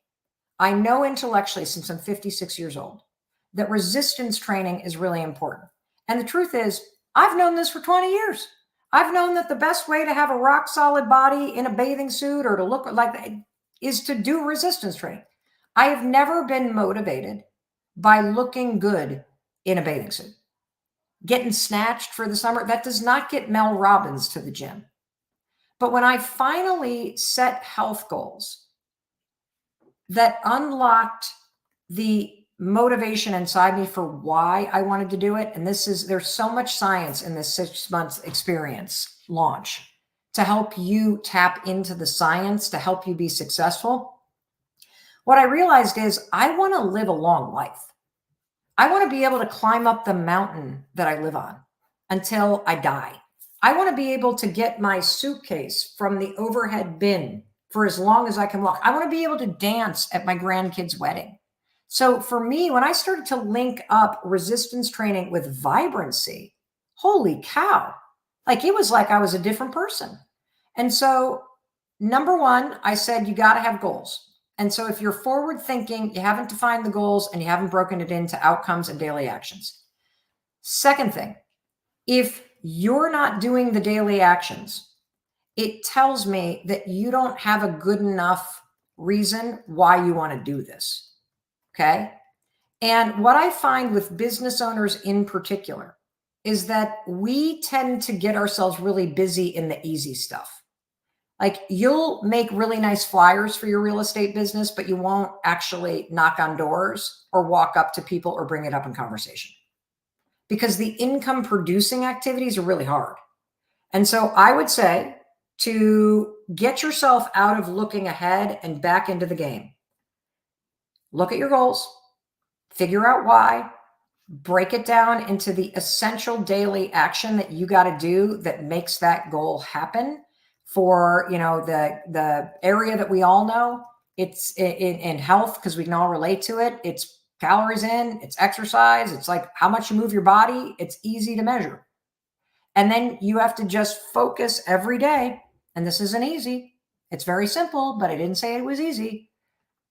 S1: since I'm 56 years old, that resistance training is really important. And the truth is, I've known this for 20 years. I've known that the best way to have a rock solid body in a bathing suit or to look like that is to do resistance training. I have never been motivated by looking good in a bathing suit. Getting snatched for the summer, that does not get Mel Robbins to the gym. But when I finally set health goals that unlocked the motivation inside me for why I wanted to do it, and there's so much science in this 6 months experience launch to help you tap into the science to help you be successful. What I realized is I want to live a long life. I want to be able to climb up the mountain that I live on until I die. I want to be able to get my suitcase from the overhead bin for as long as I can walk. I want to be able to dance at my grandkid's wedding. So for me, when I started to link up resistance training with vibrancy, holy cow, like it was like I was a different person. And so number one, I said, you got to have goals. And so if you're forward thinking, you haven't defined the goals and you haven't broken it into outcomes and daily actions. Second thing, if you're not doing the daily actions, it tells me that you don't have a good enough reason why you want to do this. Okay. And what I find with business owners in particular is that we tend to get ourselves really busy in the easy stuff. Like, you'll make really nice flyers for your real estate business, but you won't actually knock on doors or walk up to people or bring it up in conversation because the income producing activities are really hard. And so I would say to get yourself out of looking ahead and back into the game, look at your goals, figure out why, break it down into the essential daily action that you got to do that makes that goal happen. For, the area that we all know, it's in health, because we can all relate to it. It's calories in, it's exercise. It's like how much you move your body. It's easy to measure. And then you have to just focus every day. And this isn't easy. It's very simple, but I didn't say it was easy.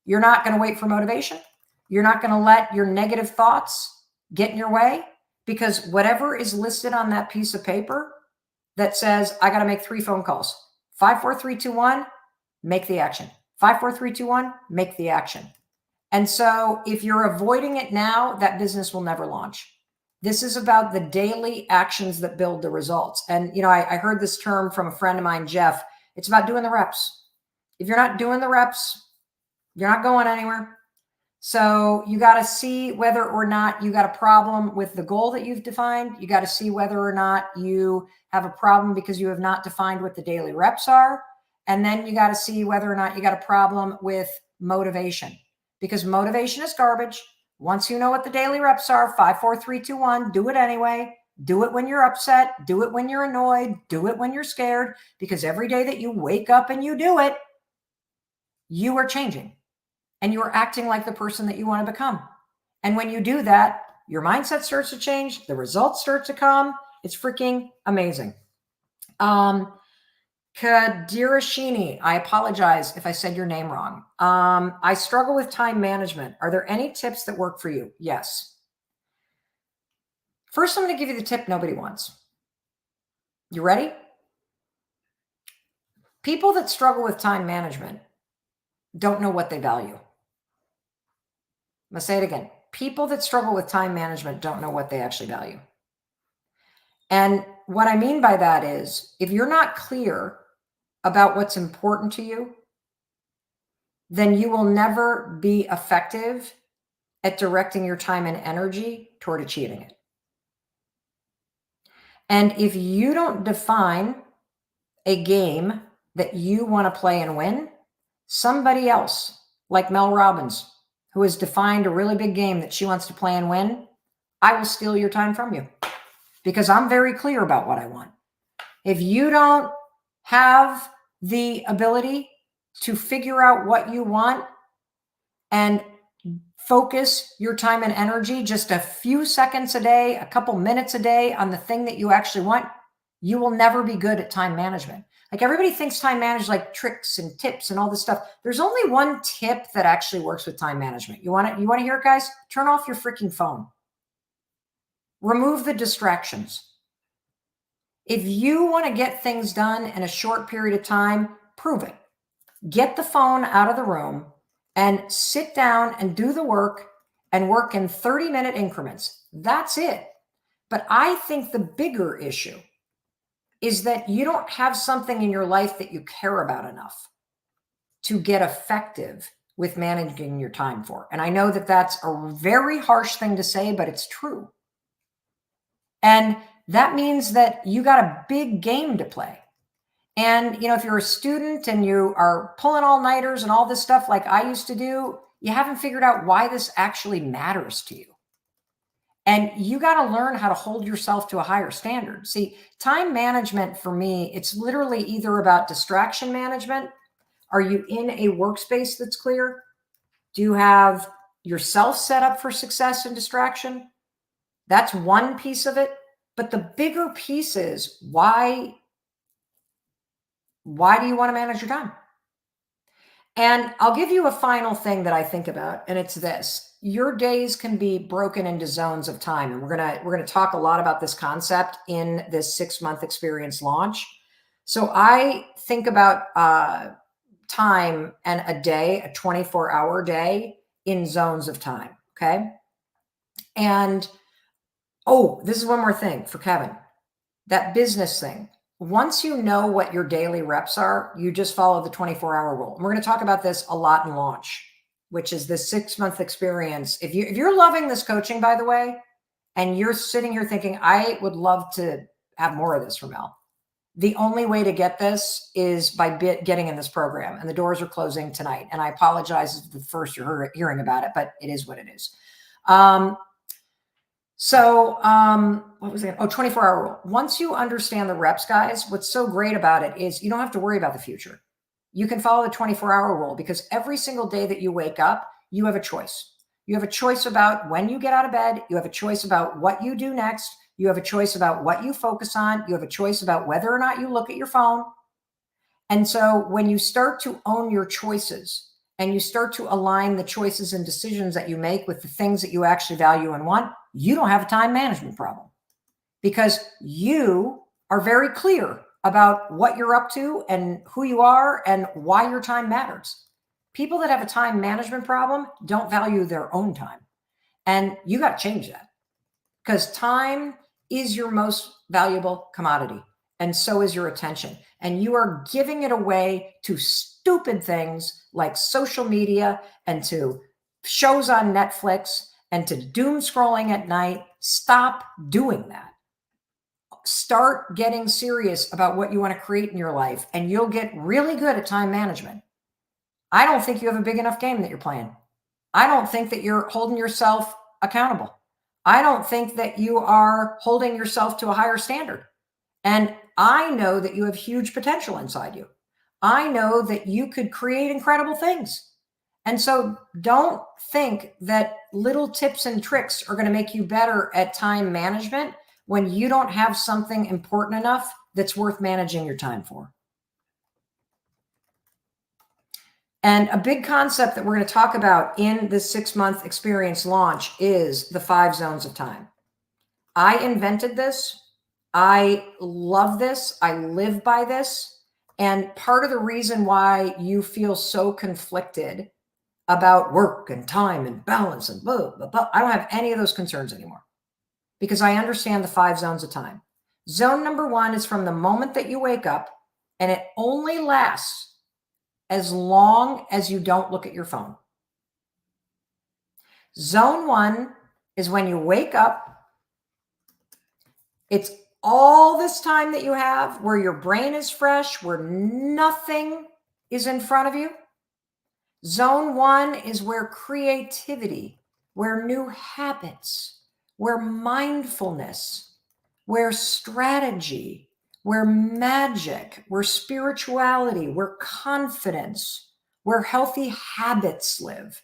S1: You're not going to wait for motivation. You're not going to let your negative thoughts get in your way, because whatever is listed on that piece of paper that says, I got to make 3 phone calls, 5, 4, 3, 2, 1, make the action. 5, 4, 3, 2, 1, make the action. And so if you're avoiding it now, that business will never launch. This is about the daily actions that build the results. And, I heard this term from a friend of mine, Jeff. It's about doing the reps. If you're not doing the reps, you're not going anywhere. So you got to see whether or not you got a problem with the goal that you've defined. You got to see whether or not you have a problem because you have not defined what the daily reps are. And then you got to see whether or not you got a problem with motivation, because motivation is garbage. Once you know what the daily reps are, 5, 4, 3, 2, 1, do it anyway. Do it when you're upset. Do it when you're annoyed. Do it when you're scared, because every day that you wake up and you do it, you are changing and you are acting like the person that you want to become. And when you do that, your mindset starts to change, the results start to come. It's freaking amazing. Kadirashini, I apologize if I said your name wrong. I struggle with time management. Are there any tips that work for you? Yes. First, I'm going to give you the tip nobody wants. You ready? People that struggle with time management don't know what they value. I'm going to say it again. People that struggle with time management don't know what they actually value. And what I mean by that is, if you're not clear about what's important to you, then you will never be effective at directing your time and energy toward achieving it. And if you don't define a game that you want to play and win, somebody else, like Mel Robbins, who has defined a really big game that she wants to play and win, I will steal your time from you because I'm very clear about what I want. If you don't have the ability to figure out what you want and focus your time and energy just a few seconds a day, a couple minutes a day on the thing that you actually want, you will never be good at time management. Like everybody thinks time management like tricks and tips and all this stuff. There's only one tip that actually works with time management. You want to hear it, guys? Turn off your freaking phone. Remove the distractions. If you want to get things done in a short period of time, prove it. Get the phone out of the room and sit down and do the work and work in 30-minute increments. That's it. But I think the bigger issue is that you don't have something in your life that you care about enough to get effective with managing your time for. And I know that that's a very harsh thing to say, but it's true. And that means that you got a big game to play. And, if you're a student and you are pulling all-nighters and all this stuff like I used to do, you haven't figured out why this actually matters to you. And you got to learn how to hold yourself to a higher standard. See, time management for me, it's literally either about distraction management. Are you in a workspace that's clear? Do you have yourself set up for success and distraction? That's one piece of it. But the bigger piece is why do you want to manage your time? And I'll give you a final thing that I think about, and it's this. Your days can be broken into zones of time. And we're going to talk a lot about this concept in this 6-month experience launch. So I think about time and a day, a 24-hour day in zones of time. Okay. And this is one more thing for Kevin, that business thing. Once you know what your daily reps are, you just follow the 24-hour rule. And we're going to talk about this a lot in launch, which is this 6-month experience. If you're loving this coaching, by the way, and you're sitting here thinking, I would love to have more of this from Mel, the only way to get this is by getting in this program. And the doors are closing tonight. And I apologize if the first you're hearing about it, but it is what it is. What was it? 24-hour rule. Once you understand the reps, guys, what's so great about it is you don't have to worry about the future. You can follow the 24-hour rule because every single day that you wake up, you have a choice. You have a choice about when you get out of bed. You have a choice about what you do next. You have a choice about what you focus on. You have a choice about whether or not you look at your phone. And so when you start to own your choices and you start to align the choices and decisions that you make with the things that you actually value and want, you don't have a time management problem because you are very clear about what you're up to and who you are and why your time matters. People that have a time management problem don't value their own time. And you got to change that because time is your most valuable commodity. And so is your attention. And you are giving it away to stupid things like social media and to shows on Netflix and to doom scrolling at night. Stop doing that. Start getting serious about what you want to create in your life, and you'll get really good at time management. I don't think you have a big enough game that you're playing. I don't think that you're holding yourself accountable. I don't think that you are holding yourself to a higher standard. And I know that you have huge potential inside you. I know that you could create incredible things. And so don't think that little tips and tricks are going to make you better at time management when you don't have something important enough that's worth managing your time for. And a big concept that we're going to talk about in this 6-month experience launch is the 5 zones of time. I invented this. I love this. I live by this. And part of the reason why you feel so conflicted about work and time and balance and blah, blah, blah, I don't have any of those concerns anymore because I understand the 5 zones of time. Zone number 1 is from the moment that you wake up, and it only lasts as long as you don't look at your phone. Zone 1 is when you wake up. It's all this time that you have where your brain is fresh, where nothing is in front of you. Zone 1 is where creativity, where new habits, where mindfulness, where strategy, where magic, where spirituality, where confidence, where healthy habits live.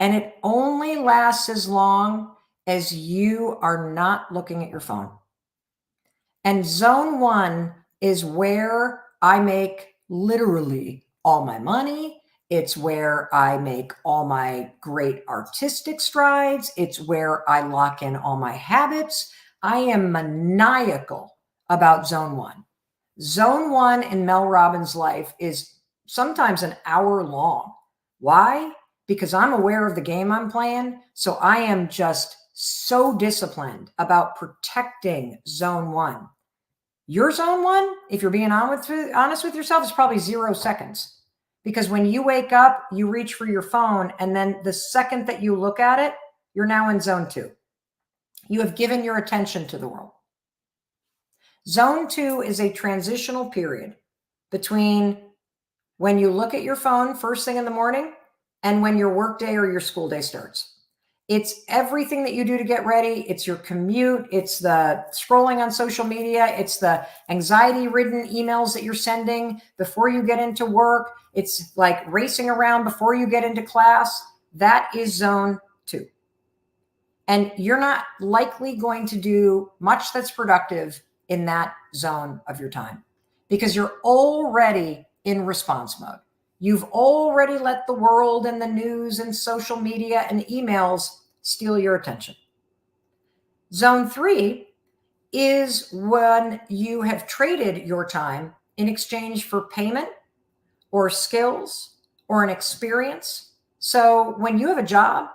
S1: And it only lasts as long as you are not looking at your phone. And zone 1 is where I make literally all my money. It's where I make all my great artistic strides. It's where I lock in all my habits. I am maniacal about zone 1. Zone 1 in Mel Robbins' life is sometimes an hour long. Why? Because I'm aware of the game I'm playing. So I am just so disciplined about protecting zone 1. Your zone 1, if you're being honest with yourself, is probably 0 seconds. Because when you wake up, you reach for your phone, and then the second that you look at it, you're now in zone 2. You have given your attention to the world. Zone 2 is a transitional period between when you look at your phone first thing in the morning and when your workday or your school day starts. It's everything that you do to get ready. It's your commute. It's the scrolling on social media. It's the anxiety-ridden emails that you're sending before you get into work. It's like racing around before you get into class. That is zone 2. And you're not likely going to do much that's productive in that zone of your time because you're already in response mode. You've already let the world and the news and social media and emails steal your attention. Zone 3 is when you have traded your time in exchange for payment or skills or an experience. So when you have a job,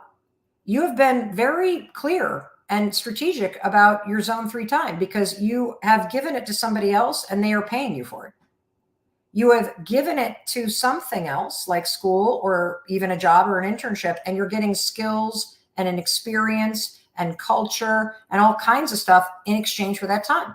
S1: you have been very clear and strategic about your zone 3 time because you have given it to somebody else and they are paying you for it. You have given it to something else like school or even a job or an internship, and you're getting skills and an experience and culture and all kinds of stuff in exchange for that time.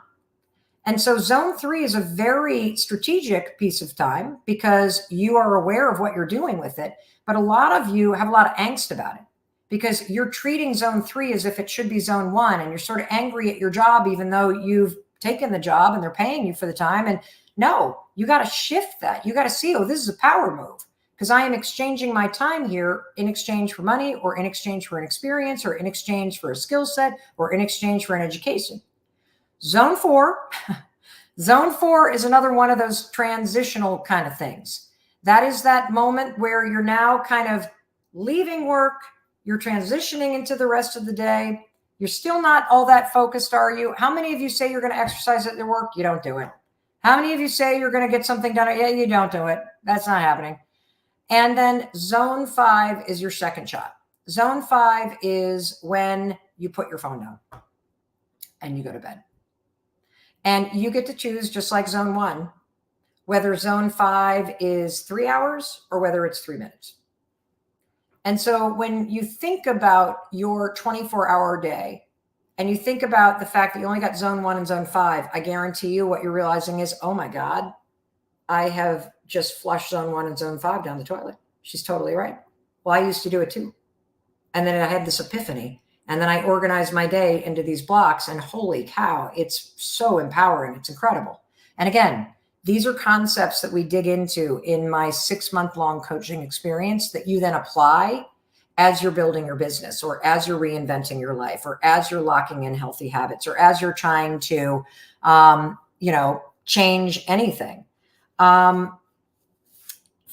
S1: And so zone 3 is a very strategic piece of time because you are aware of what you're doing with it. But a lot of you have a lot of angst about it because you're treating zone 3 as if it should be zone 1, and you're sort of angry at your job, even though you've taken the job and they're paying you for the time. And no, you got to shift that. You got to see, oh, this is a power move because I am exchanging my time here in exchange for money or in exchange for an experience or in exchange for a skill set or in exchange for an education. Zone 4, zone 4 is another one of those transitional kind of things. That is that moment where you're now kind of leaving work, you're transitioning into the rest of the day. You're still not all that focused, are you? How many of you say you're going to exercise at your work? You don't do it. How many of you say you're going to get something done? Yeah, you don't do it. That's not happening. And then zone 5 is your second shot. Zone 5 is when you put your phone down and you go to bed. And you get to choose, just like zone 1, whether zone 5 is 3 hours or whether it's 3 minutes. And so when you think about your 24-hour day and you think about the fact that you only got zone 1 and zone 5, I guarantee you what you're realizing is, oh my God, I have just flushed zone 1 and zone 5 down the toilet. She's totally right. Well, I used to do it too. And then I had this epiphany. And then I organized my day into these blocks, and holy cow, it's so empowering. It's incredible. And again, These are concepts that we dig into in my 6-month long coaching experience that you then apply as you're building your business, or as you're reinventing your life, or as you're locking in healthy habits, or as you're trying to, change anything. For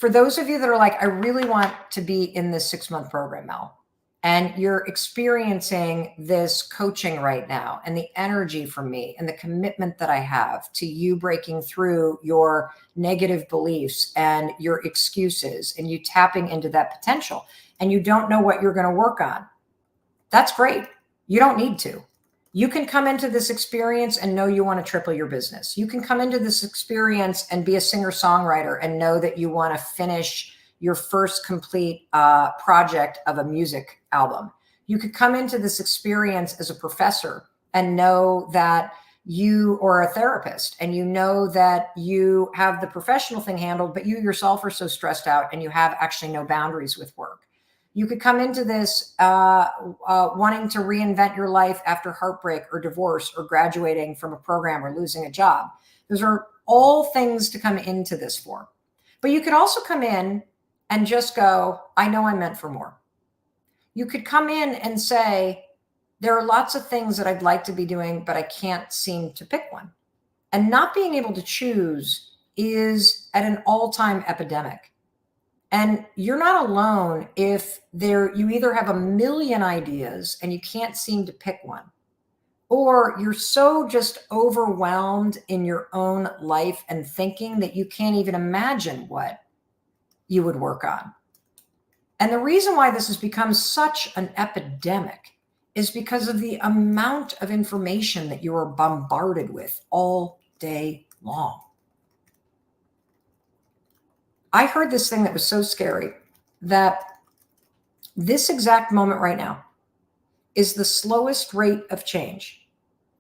S1: those of you that are like, I really want to be in this 6-month program, Mel, and you're experiencing this coaching right now, and the energy from me and the commitment that I have to you breaking through your negative beliefs and your excuses, and you tapping into that potential, and you don't know what you're going to work on, that's great. You don't need to. You can come into this experience and know you want to triple your business. You can come into this experience and be a singer-songwriter and know that you want to finish your first complete project of a music album. You could come into this experience as a professor and know that you, or a therapist, and you know that you have the professional thing handled, but you yourself are so stressed out and you have actually no boundaries with work. You could come into this wanting to reinvent your life after heartbreak or divorce or graduating from a program or losing a job. Those are all things to come into this for. But you could also come in and just go, I know I'm meant for more. You could come in and say, there are lots of things that I'd like to be doing, but I can't seem to pick one. And not being able to choose is at an all-time epidemic. And you're not alone if you either have a million ideas and you can't seem to pick one, or you're so just overwhelmed in your own life and thinking that you can't even imagine what you would work on. And the reason why this has become such an epidemic is because of the amount of information that you are bombarded with all day long. I heard this thing that was so scary, that this exact moment right now is the slowest rate of change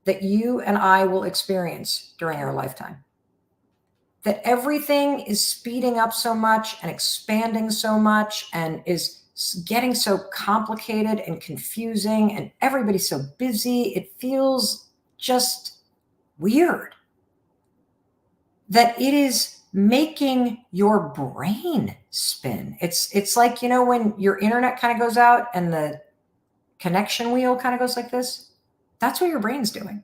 S1: that you and I will experience during our lifetime. That everything is speeding up so much and expanding so much and is getting so complicated and confusing, and everybody's so busy. It feels just weird. That it is making your brain spin. It's like, when your internet kind of goes out and the connection wheel kind of goes like this, that's what your brain's doing.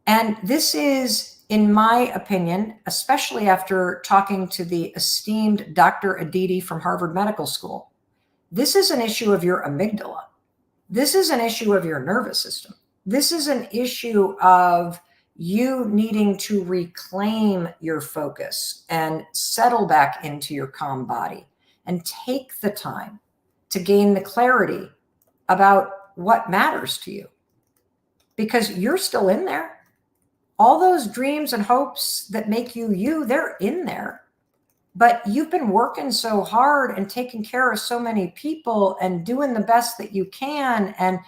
S1: And this is, in my opinion, especially after talking to the esteemed Dr. Aditi from Harvard Medical School, this is an issue of your amygdala. This is an issue of your nervous system. This is an issue of you needing to reclaim your focus and settle back into your calm body and take the time to gain the clarity about what matters to you, because you're still in there. All those dreams and hopes that make you you, they're in there, but you've been working so hard and taking care of so many people and doing the best that you can, and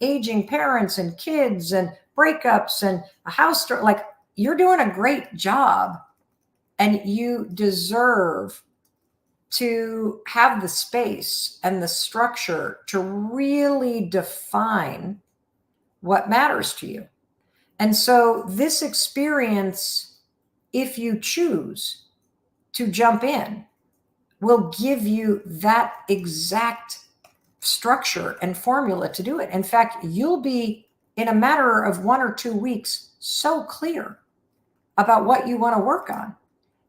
S1: aging parents and kids and breakups and a house, like, you're doing a great job, and you deserve to have the space and the structure to really define what matters to you. And so this experience, if you choose to jump in, will give you that exact structure and formula to do it. In fact, you'll be, in a matter of 1 or 2 weeks, so clear about what you want to work on.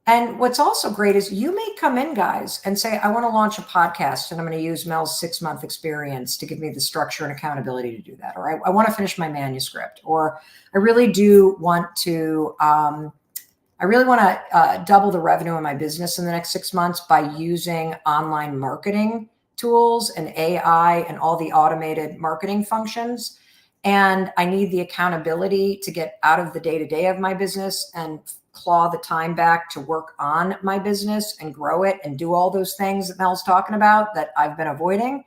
S1: And what's also great is you may come in, guys, and say, I want to launch a podcast, and I'm going to use Mel's 6-month experience to give me the structure and accountability to do that. Or I want to finish my manuscript, or I really do want to, double the revenue in my business in the next 6 months by using online marketing tools and AI and all the automated marketing functions. And I need the accountability to get out of the day-to-day of my business and claw the time back to work on my business and grow it and do all those things that Mel's talking about that I've been avoiding.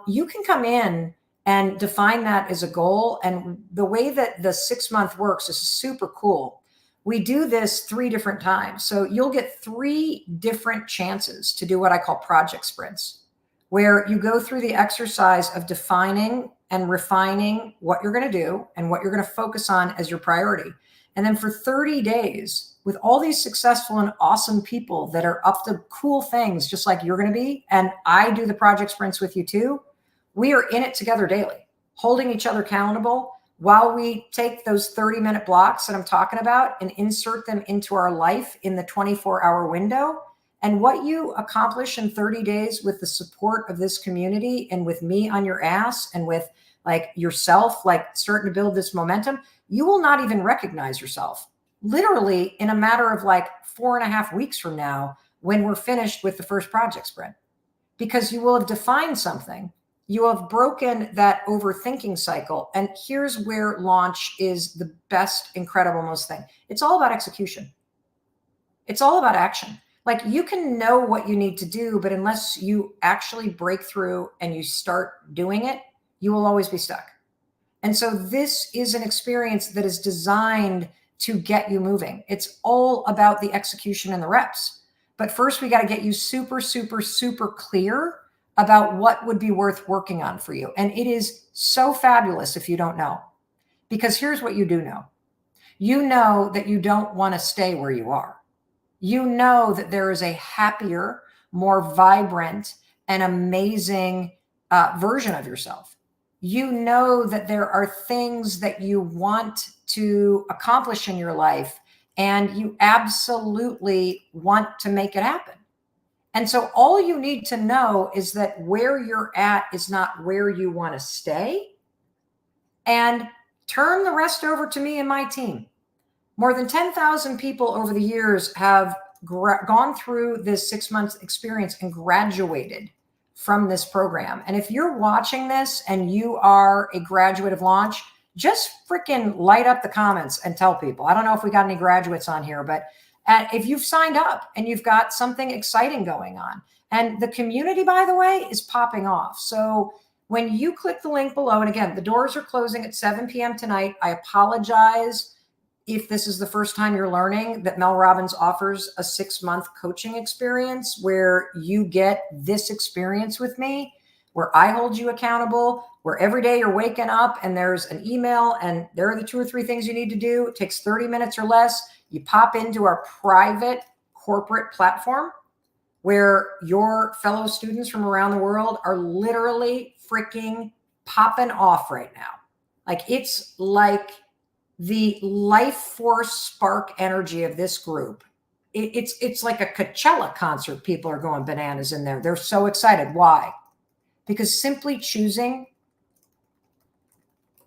S1: You can come in and define that as a goal. And the way that the 6-month works is super cool. We do this 3 different times. So you'll get 3 different chances to do what I call project sprints, where you go through the exercise of defining and refining what you're going to do and what you're going to focus on as your priority. And then for 30 days with all these successful and awesome people that are up to cool things, just like you're going to be, and I do the project sprints with you too, we are in it together daily, holding each other accountable while we take those 30-minute blocks that I'm talking about and insert them into our life in the 24-hour window. And what you accomplish in 30 days with the support of this community and with me on your ass and with like yourself, like starting to build this momentum, you will not even recognize yourself. Literally in a matter of like 4.5 weeks from now, when we're finished with the first project sprint, because you will have defined something. You have broken that overthinking cycle. And here's where launch is the best, incredible, most thing. It's all about execution. It's all about action. Like you can know what you need to do, but unless you actually break through and you start doing it, you will always be stuck. And so this is an experience that is designed to get you moving. It's all about the execution and the reps. But first we got to get you super, super, super clear about what would be worth working on for you. And it is so fabulous if you don't know, because here's what you do know. You know that you don't want to stay where you are. You know that there is a happier, more vibrant, and amazing version of yourself. You know that there are things that you want to accomplish in your life, and you absolutely want to make it happen. And so all you need to know is that where you're at is not where you want to stay, and turn the rest over to me and my team. More than 10,000 people over the years have gone through this 6-month experience and graduated from this program. And if you're watching this and you are a graduate of launch, just freaking light up the comments and tell people. I don't know if we got any graduates on here, but if you've signed up and you've got something exciting going on, and the community, by the way, is popping off. So when you click the link below, and again, the doors are closing at 7 p.m. tonight. I apologize if this is the first time you're learning that Mel Robbins offers a 6-month coaching experience where you get this experience with me, where I hold you accountable, where every day you're waking up and there's an email and there are the 2 or 3 things you need to do. It takes 30 minutes or less. You pop into our private corporate platform where your fellow students from around the world are literally freaking popping off right now. Like it's like the life force spark energy of this group. It's like a Coachella concert. People are going bananas in there. They're so excited. Why? Because simply choosing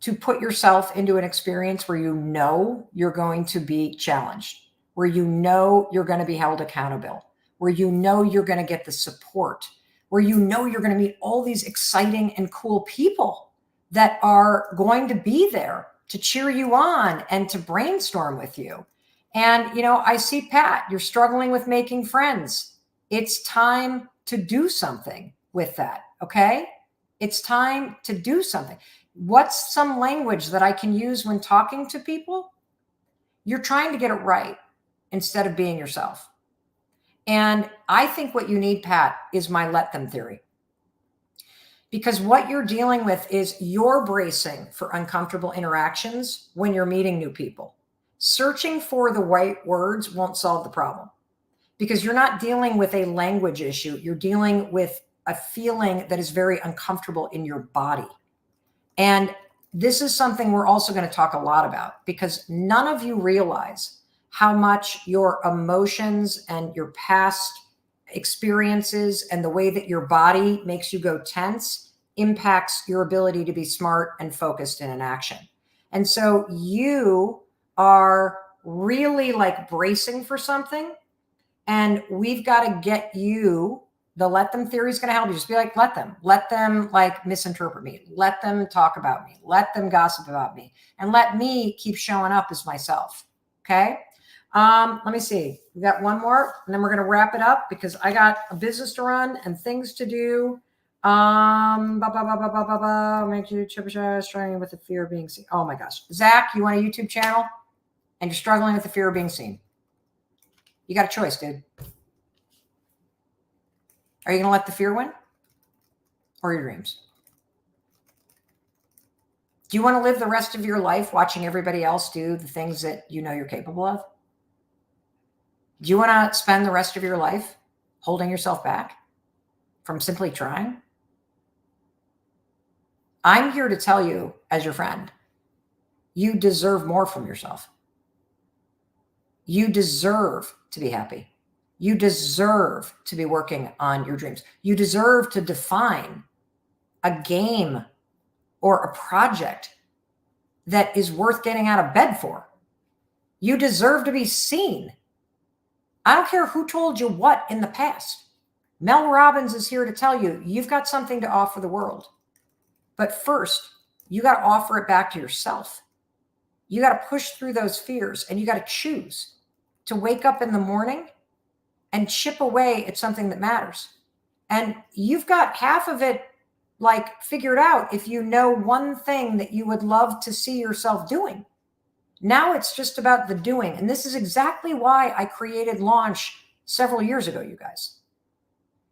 S1: to put yourself into an experience where you know you're going to be challenged, where you know you're going to be held accountable, where you know you're going to get the support, where you know you're going to meet all these exciting and cool people that are going to be there to cheer you on and to brainstorm with you. And, you know, I see, Pat, you're struggling with making friends. It's time to do something with that, okay? It's time to do something. What's some language that I can use when talking to people? You're trying to get it right instead of being yourself. And I think what you need, Pat, is my let them theory. Because what you're dealing with is you're bracing for uncomfortable interactions when you're meeting new people. Searching for the right words won't solve the problem, because you're not dealing with a language issue. You're dealing with a feeling that is very uncomfortable in your body. And this is something we're also going to talk a lot about, because none of you realize how much your emotions and your past experiences and the way that your body makes you go tense impacts your ability to be smart and focused in an action. And so you are really like bracing for something, and we've got to get you. The let them theory is going to help you. Just be like, let them like misinterpret me. Let them talk about me. Let them gossip about me, and let me keep showing up as myself. Okay. Let me see. We got one more, and then we're going to wrap it up because I got a business to run and things to do. Make you struggling with the fear of being seen. Oh my gosh. Zach, you want a YouTube channel and you're struggling with the fear of being seen? You got a choice, dude. Are you going to let the fear win or your dreams? Do you want to live the rest of your life watching everybody else do the things that you know you're capable of? Do you want to spend the rest of your life holding yourself back from simply trying? I'm here to tell you, as your friend, you deserve more from yourself. You deserve to be happy. You deserve to be working on your dreams. You deserve to define a game or a project that is worth getting out of bed for. You deserve to be seen. I don't care who told you what in the past. Mel Robbins is here to tell you, you've got something to offer the world. But first, you got to offer it back to yourself. You got to push through those fears, and you got to choose to wake up in the morning and chip away at something that matters. And you've got half of it like figured out if you know one thing that you would love to see yourself doing. Now it's just about the doing. And this is exactly why I created Launch several years ago, you guys.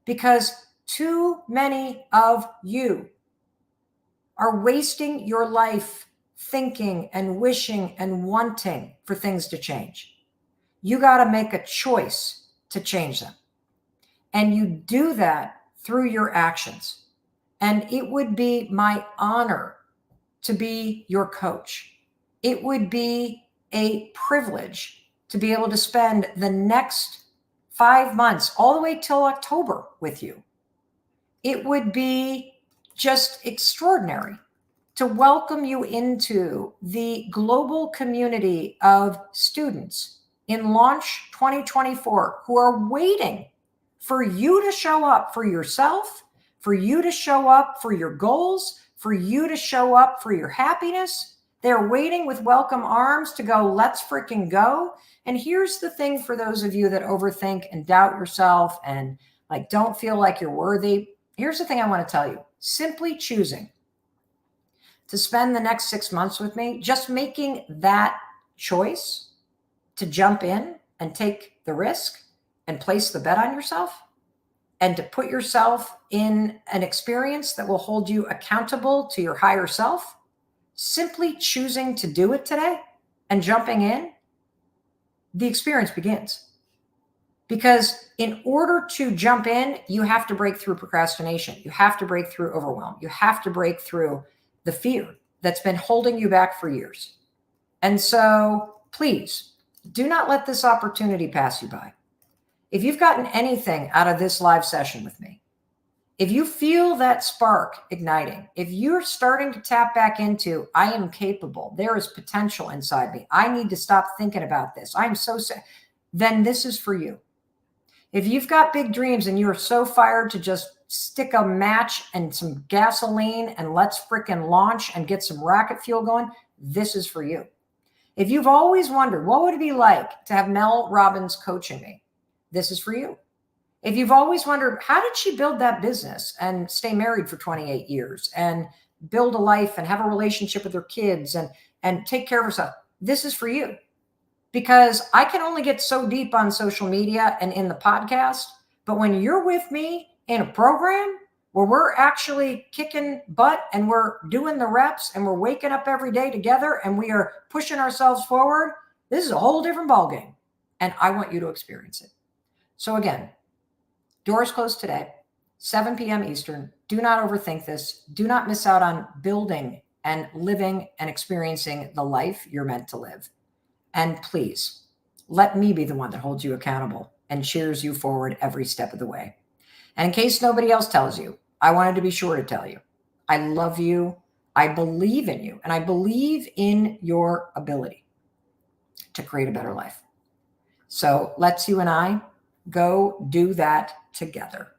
S1: Because too many of you are wasting your life thinking and wishing and wanting for things to change. You got to make a choice to change them. And you do that through your actions. And it would be my honor to be your coach. It would be a privilege to be able to spend the next 5 months, all the way till October, with you. It would be just extraordinary to welcome you into the global community of students in Launch 2024 who are waiting for you to show up for yourself, for you to show up for your goals, for you to show up for your happiness. They're waiting with welcome arms to go, let's freaking go. And here's the thing for those of you that overthink and doubt yourself and like don't feel like you're worthy. Here's the thing I want to tell you. Simply choosing to spend the next 6 months with me, just making that choice to jump in and take the risk and place the bet on yourself and to put yourself in an experience that will hold you accountable to your higher self, simply choosing to do it today and jumping in, the experience begins. Because in order to jump in, you have to break through procrastination. You have to break through overwhelm. You have to break through the fear that's been holding you back for years. And so please do not let this opportunity pass you by. If you've gotten anything out of this live session with me, if you feel that spark igniting, if you're starting to tap back into, I am capable, there is potential inside me, I need to stop thinking about this, I'm so sad, then this is for you. If you've got big dreams and you're so fired to just stick a match and some gasoline and let's freaking launch and get some rocket fuel going, this is for you. If you've always wondered, what would it be like to have Mel Robbins coaching me? This is for you. If you've always wondered, how did she build that business and stay married for 28 years and build a life and have a relationship with her kids and take care of herself? This is for you. Because I can only get so deep on social media and in the podcast, but when you're with me in a program where we're actually kicking butt and we're doing the reps and we're waking up every day together and we are pushing ourselves forward, this is a whole different ballgame. And I want you to experience it. So again, doors closed today, 7 p.m. Eastern. Do not overthink this. Do not miss out on building and living and experiencing the life you're meant to live. And please, let me be the one that holds you accountable and cheers you forward every step of the way. And in case nobody else tells you, I wanted to be sure to tell you, I love you, I believe in you, and I believe in your ability to create a better life. So let's you and I go do that together.